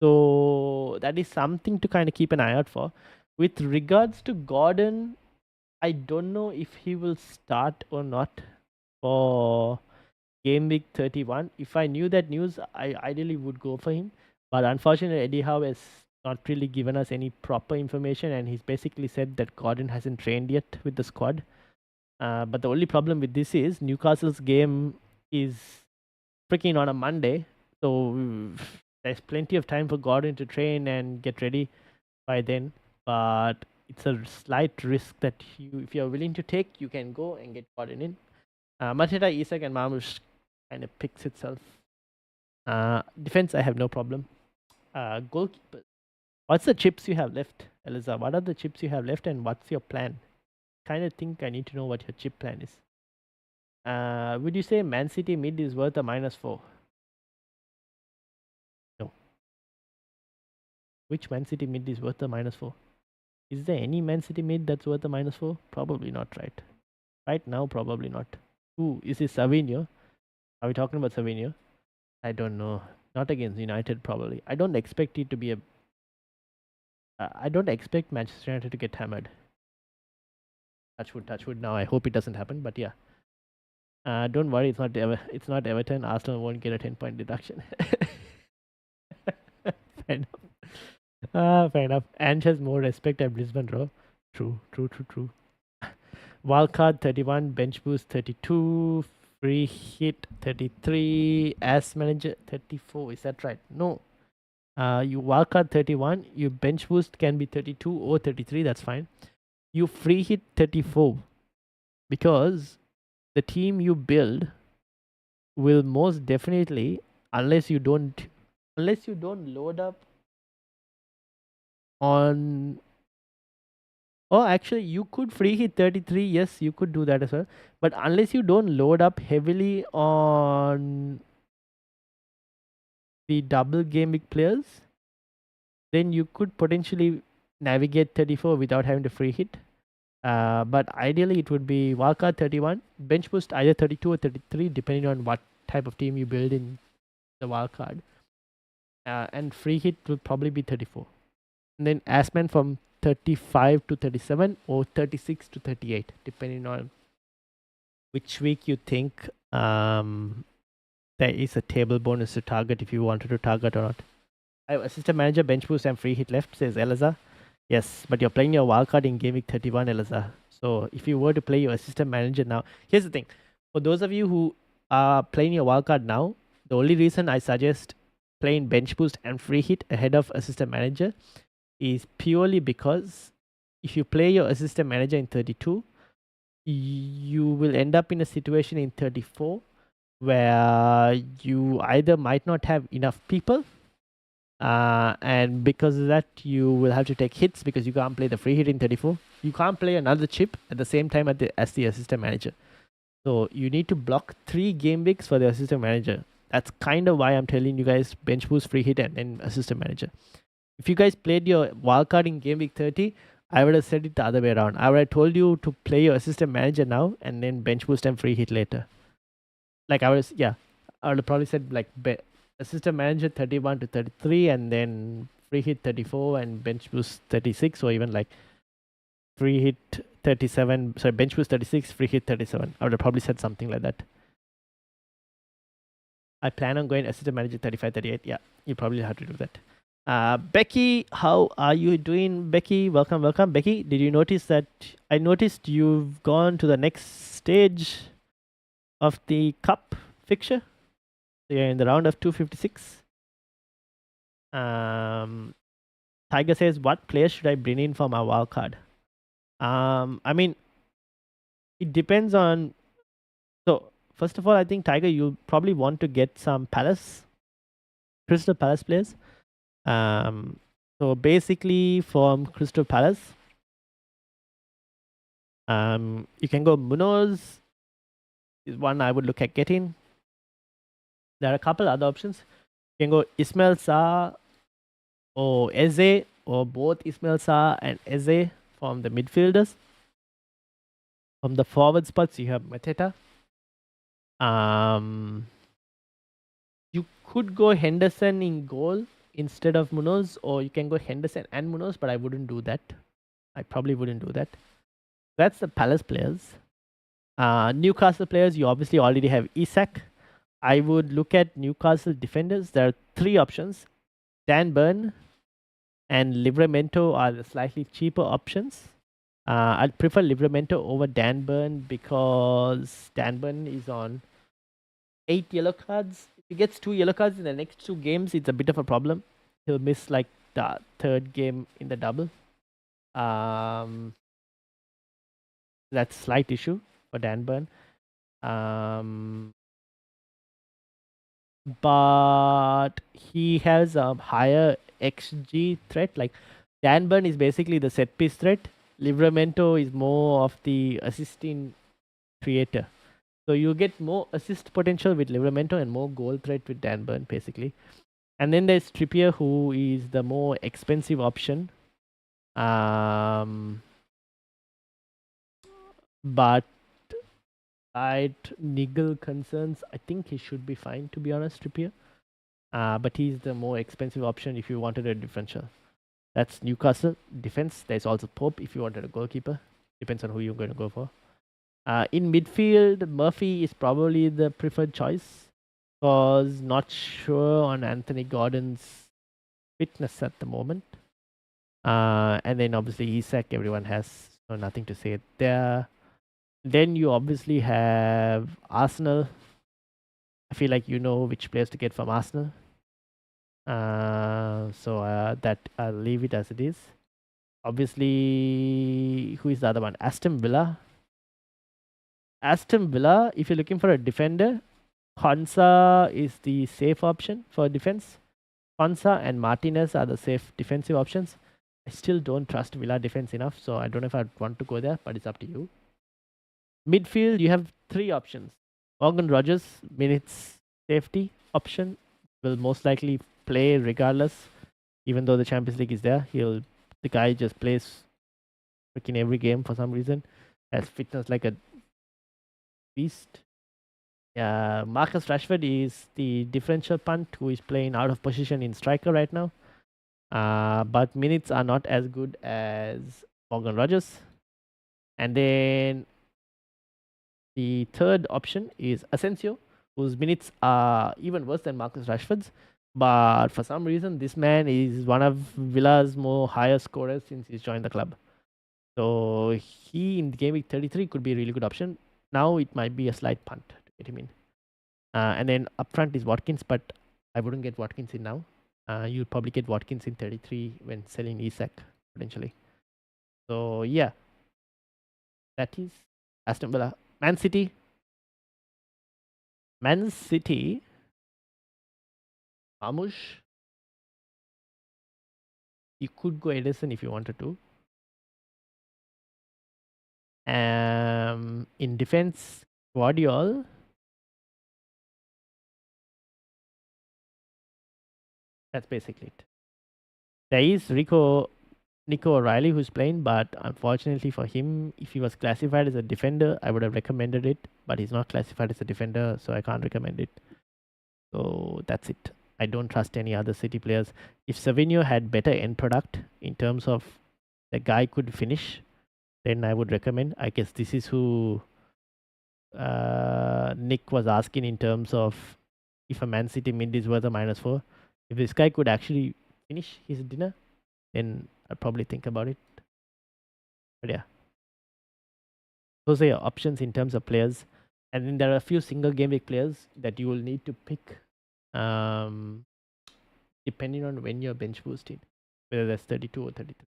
So that is something to kind of keep an eye out for. With regards to Gordon, I don't know if he will start or not for Game Week 31. If I knew that news, I ideally would go for him. But unfortunately, Eddie Howe has not really given us any proper information, and he's basically said that Gordon hasn't trained yet with the squad. But the only problem with this is Newcastle's game is freaking on a Monday, so there's plenty of time for Gordon to train and get ready by then. But it's a slight risk that if you're willing to take, you can go and get Gordon in. Mateta, Isak, and Marmoush kind of picks itself. Defense, I have no problem. Goalkeeper. What's the chips you have left, Eliza? What are the chips you have left, and what's your plan? Kind of think I need to know what your chip plan is. Would you say Man City mid is worth a -4? No. Which Man City mid is worth a -4? Is there any Man City mid that's worth a -4? Probably not, right? Right now, probably not. Ooh, is it Savinho? Are we talking about Savinho? I don't know. Not against United, probably. I don't expect it to be a. I don't expect Manchester United to get hammered. Touch wood. Now I hope it doesn't happen, but yeah. Don't worry, it's not Everton. Arsenal won't get a 10-point deduction. Fair enough. Fair enough. Ange has more respect at Brisbane, bro. True. Wildcard 31, bench boost 32, free hit 33, as manager 34. Is that right? No. You wildcard 31, you bench boost can be 32 or 33. That's fine. You free hit 34 because the team you build will most definitely, unless you don't load up on. Oh, actually, you could free hit 33. Yes, you could do that as well. But unless you don't load up heavily on the double game week players, then you could potentially navigate 34 without having to free hit. But ideally, it would be wildcard 31, bench boost either 32 or 33, depending on what type of team you build in the wildcard. And free hit will probably be 34. And then Asman from 35 to 37 or 36 to 38, depending on which week you think there is a table bonus to target if you wanted to target or not. I have assistant manager, bench boost, and free hit left, says Eliza. Yes, but you're playing your wildcard in game week 31, Eliza. So if you were to play your assistant manager now, here's the thing. For those of you who are playing your wildcard now, the only reason I suggest playing bench boost and free hit ahead of assistant manager is purely because if you play your assistant manager in 32, you will end up in a situation in 34 where you either might not have enough people, and because of that you will have to take hits because you can't play the free hit in 34. You can't play another chip at the same time as the assistant manager. So you need to block 3 game weeks for the assistant manager. That's kind of why I'm telling you guys bench boost, free hit, and then assistant manager. If you guys played your wildcard in game week 30, I would have said it the other way around. I would have told you to play your assistant manager now and then bench boost and free hit later. Like I would have probably said like assistant manager 31 to 33 and then free hit 34 and bench boost 36, or even like free hit 37, sorry, bench boost 36, free hit 37. I would have probably said something like that. I plan on going assistant manager 35, 38. Yeah, you probably have to do that. Becky, how are you doing, Becky? Welcome. Becky, did you notice that I noticed you've gone to the next stage of the cup fixture? So you're in the round of 256. Tiger says, what players should I bring in for my wild card? I mean, it depends on. So first of all, I think Tiger, you probably want to get some Crystal Palace players. So basically from Crystal Palace, you can go Munoz is one I would look at getting. There are a couple other options. You can go Ismail Sarr or Eze, or both Ismail Sarr and Eze from the midfielders. From the forward spots, you have Mateta. You could go Henderson in goal instead of Munoz, or you can go Henderson and Munoz, but I wouldn't do that. I probably wouldn't do that. That's the Palace players. Newcastle players, you obviously already have Isak. I would look at Newcastle defenders. There are 3 options. Dan Burn and Livramento are the slightly cheaper options. I'd prefer Livramento over Danburn because Danburn is on 8 yellow cards. If he gets 2 yellow cards in the next 2 games, it's a bit of a problem. He'll miss like the third game in the double. That's a slight issue for Danburn. But he has a higher XG threat. Like Danburn is basically the set piece threat. Livramento is more of the assisting creator. So you get more assist potential with Livramento and more goal threat with Danburn, basically. And then there's Trippier, who is the more expensive option. But I'd niggle concerns. I think he should be fine, to be honest, Trippier. But he's the more expensive option if you wanted a differential. That's Newcastle defense. There's also Pope if you wanted a goalkeeper. Depends on who you're going to go for. In midfield, Murphy is probably the preferred choice because not sure on Anthony Gordon's fitness at the moment. And then obviously Isak, everyone has nothing to say there. Then you obviously have Arsenal. I feel like you know which players to get from Arsenal. So that I'll leave it as it is. Obviously, who is the other one? Aston Villa. Aston Villa, if you're looking for a defender, Konsa is the safe option for defense. Konsa and Martinez are the safe defensive options. I still don't trust Villa defense enough, so I don't know if I'd want to go there, but it's up to you. Midfield, you have 3 options. Morgan Rogers, minutes safety option, will most likely play regardless, even though the Champions League is there. The guy just plays freaking every game for some reason. Has fitness like a beast. Yeah, Marcus Rashford is the differential punt who is playing out of position in striker right now. But minutes are not as good as Morgan Rogers. And then the third option is Asensio, whose minutes are even worse than Marcus Rashford's. But for some reason, this man is one of Villa's more higher scorers since he's joined the club. So he in game week 33 could be a really good option. Now it might be a slight punt to get him in. And then up front is Watkins, but I wouldn't get Watkins in now. You'll probably get Watkins in 33 when selling Isak potentially. So yeah, that is Aston Villa. Man City. Amush. You could go Edison if you wanted to. In defense, Guardiola. That's basically it. There is Nico O'Reilly who's playing, but unfortunately for him, if he was classified as a defender, I would have recommended it. But he's not classified as a defender, so I can't recommend it. So that's it. I don't trust any other City players. If Savinho had better end product in terms of the guy could finish, then I would recommend. I guess this is who Nick was asking in terms of if a Man City mid is worth a -4. If this guy could actually finish his dinner, then I'd probably think about it. But yeah, those are your options in terms of players. And then there are a few single game week players that you will need to pick depending on when you're bench boosted, whether that's 32 or 33.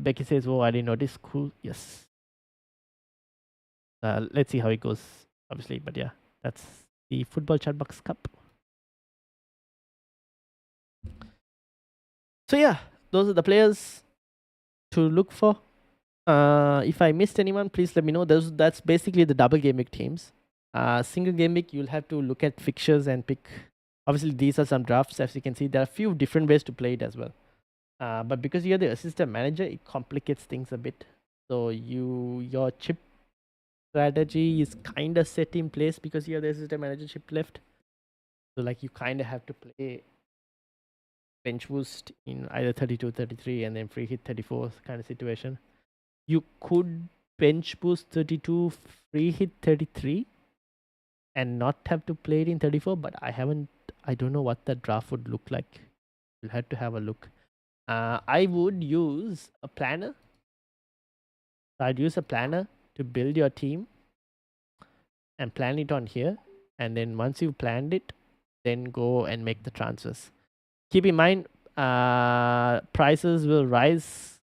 Becky says, "Oh, I didn't notice." Cool. Yes. Let's see how it goes, obviously. But yeah, that's the Football Chatbox Cup. So yeah, those are the players to look for. If I missed anyone, please let me know. That's basically the double game week teams. Single game week, you'll have to look at fixtures and pick. Obviously, these are some drafts. As you can see, there are a few different ways to play it as well. But because you're the assistant manager, it complicates things a bit. So your chip strategy is kind of set in place because you're the assistant manager chip left. So like you kind of have to play bench boost in either 32, 33 and then free hit 34 kind of situation. You could bench boost 32, free hit 33 and not have to play it in 34, but I don't know what that draft would look like. You'll have to have a look. I would use a planner. I'd use a planner to build your team and plan it on here. And then once you've planned it, then go and make the transfers. Keep in mind, prices will rise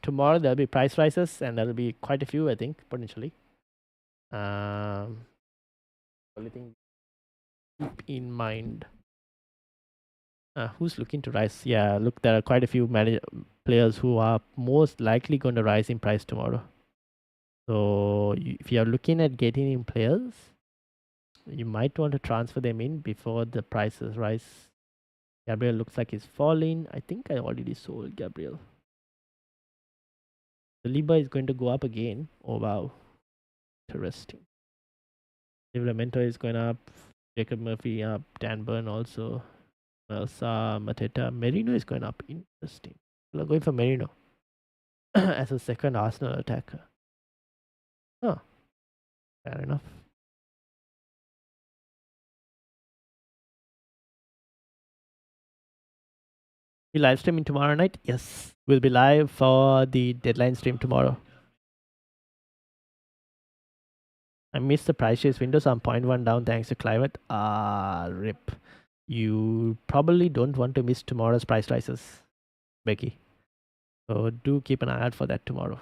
tomorrow. There'll be price rises, and there'll be quite a few, I think, potentially. Only thing keep in mind. Who's looking to rise? Yeah, look, there are quite a few players who are most likely going to rise in price tomorrow. So if you are looking at getting in players, you might want to transfer them in before the prices rise. Gabriel looks like he's falling. I think I already sold Gabriel. The Liba is going to go up again. Oh wow, interesting. Livramento is going up. Jacob Murphy up. Dan Burn also. Elsa, Mateta. Merino is going up. Interesting. We're going for Merino as a second Arsenal attacker. Huh. Fair enough. We live streaming tomorrow night? Yes. We'll be live for the deadline stream tomorrow. I missed the price chase window, so I'm 0.1 down thanks to climate. Rip. You probably don't want to miss tomorrow's price rises, Becky. So do keep an eye out for that tomorrow.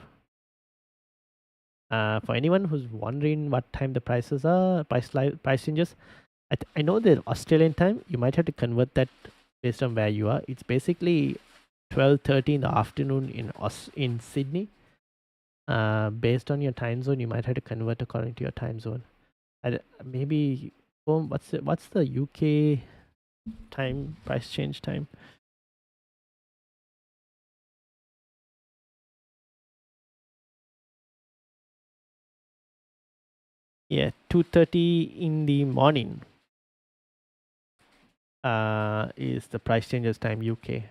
For anyone who's wondering what time the prices are, price changes, I know the Australian time, you might have to convert that based on where you are. It's basically 12:30 in the afternoon in Sydney. Based on your time zone, you might have to convert according to your time zone. Maybe what's the UK time price change time? Yeah, 2:30 in the morning. Is the price changes time UK.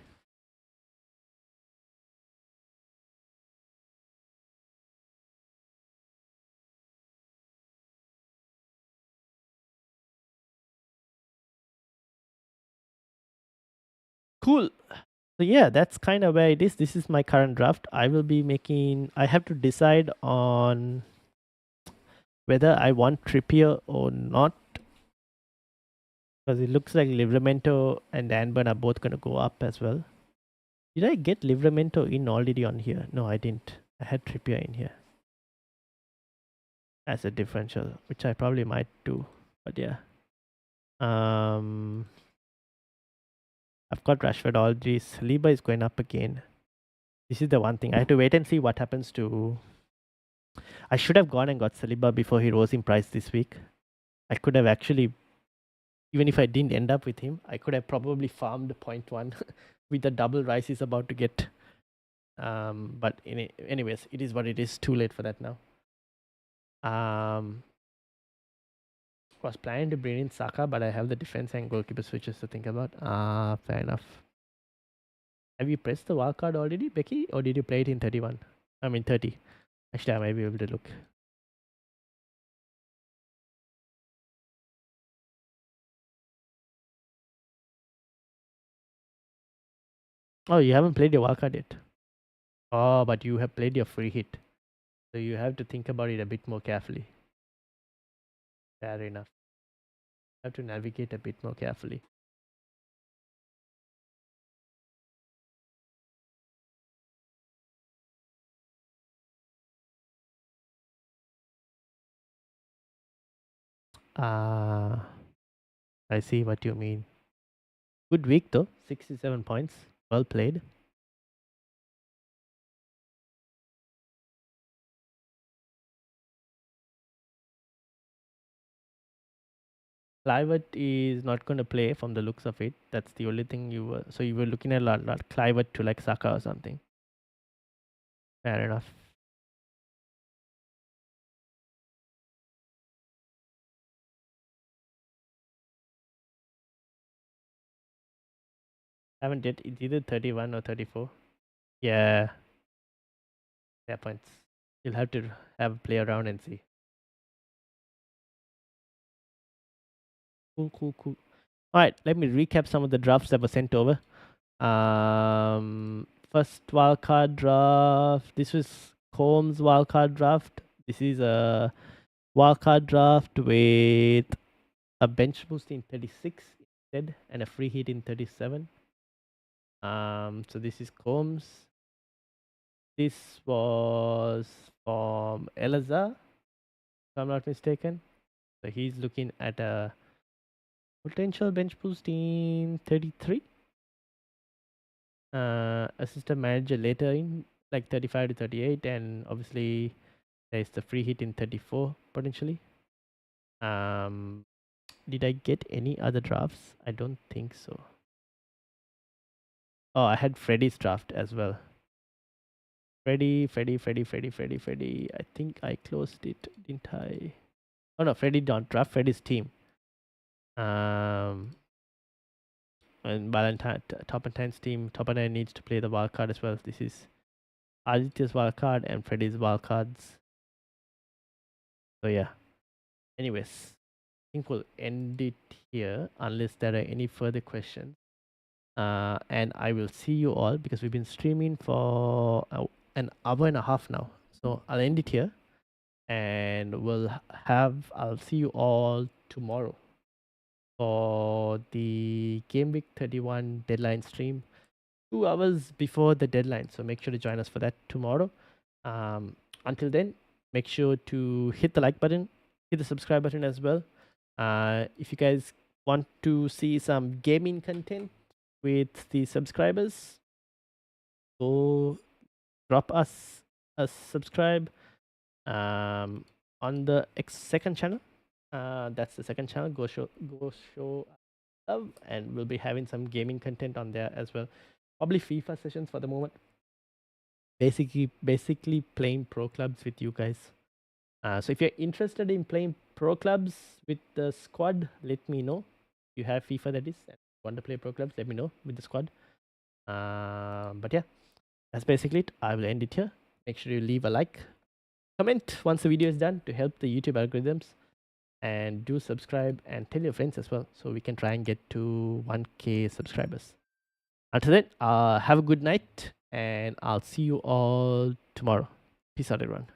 Cool. So yeah, that's kind of where it is. This is my current draft. I have to decide on whether I want Trippier or not, because it looks like Livramento and Danburn are both going to go up as well. Did I get Livramento in already on here? No, I didn't. I had Trippier in here as a differential, which I probably might do. But yeah. I've got Rashford already. Saliba is going up again. This is the one thing. I have to wait and see what happens to... I should have gone and got Saliba before he rose in price this week. I could have actually, even if I didn't end up with him, I could have probably farmed 0.1 with the double rise he's about to get. But anyways, it is what it is. Too late for that now. Was planning to bring in Saka, but I have the defense and goalkeeper switches to think about. Fair enough. Have you pressed the wildcard already, Becky? Or did you play it in 31? I mean 30. Actually, I might be able to look. Oh, you haven't played your wildcard yet. Oh, but you have played your free hit. So you have to think about it a bit more carefully. Fair enough. You have to navigate a bit more carefully. I see what you mean. Good week though. 67 points. Well played. Clivert is not going to play from the looks of it. That's the only thing you were. So you were looking at Clivert to like Saka or something. Fair enough. Haven't yet. It's either 31 or 34. Yeah. Fair points. You'll have to have a play around and see. Cool. All right. Let me recap some of the drafts that were sent over. First wildcard draft. This was Combs wildcard draft. This is a wildcard draft with a bench boost in 36 instead and a free hit in 37. So this is Combs. This was from Elazar, if I'm not mistaken. So he's looking at a potential bench boost in 33. Assistant manager later in like 35 to 38, and obviously there's the free hit in 34 potentially. Did I get any other drafts? I don't think so. Oh, I had Freddy's draft as well. Freddy. I think I closed it, didn't I? Oh no, Freddy don't draft. Freddy's team. And Valentine, Top and 10's team. Top and 10 needs to play the wild card as well. This is Aditya's wild card and Freddy's wild cards. So yeah. Anyways, I think we'll end it here unless there are any further questions. And I will see you all because we've been streaming for an hour and a half now. So I'll end it here, and I'll see you all tomorrow for the Game Week 31 deadline stream, 2 hours before the deadline. So make sure to join us for that tomorrow. Until then, make sure to hit the like button, hit the subscribe button as well. If you guys want to see some gaming content with the subscribers, go drop us a subscribe on the second channel. That's the second channel. Go show love, and we'll be having some gaming content on there as well. Probably FIFA sessions for the moment. Basically playing pro clubs with you guys. So if you're interested in playing pro clubs with the squad, let me know. If you have FIFA, that is, and want to play pro clubs, let me know with the squad. But yeah, that's basically it. I will end it here. Make sure you leave a like, comment once the video is done to help the YouTube algorithms, and do subscribe and tell your friends as well so we can try and get to 1K subscribers. Until then, have a good night, and I'll see you all tomorrow. Peace out, everyone.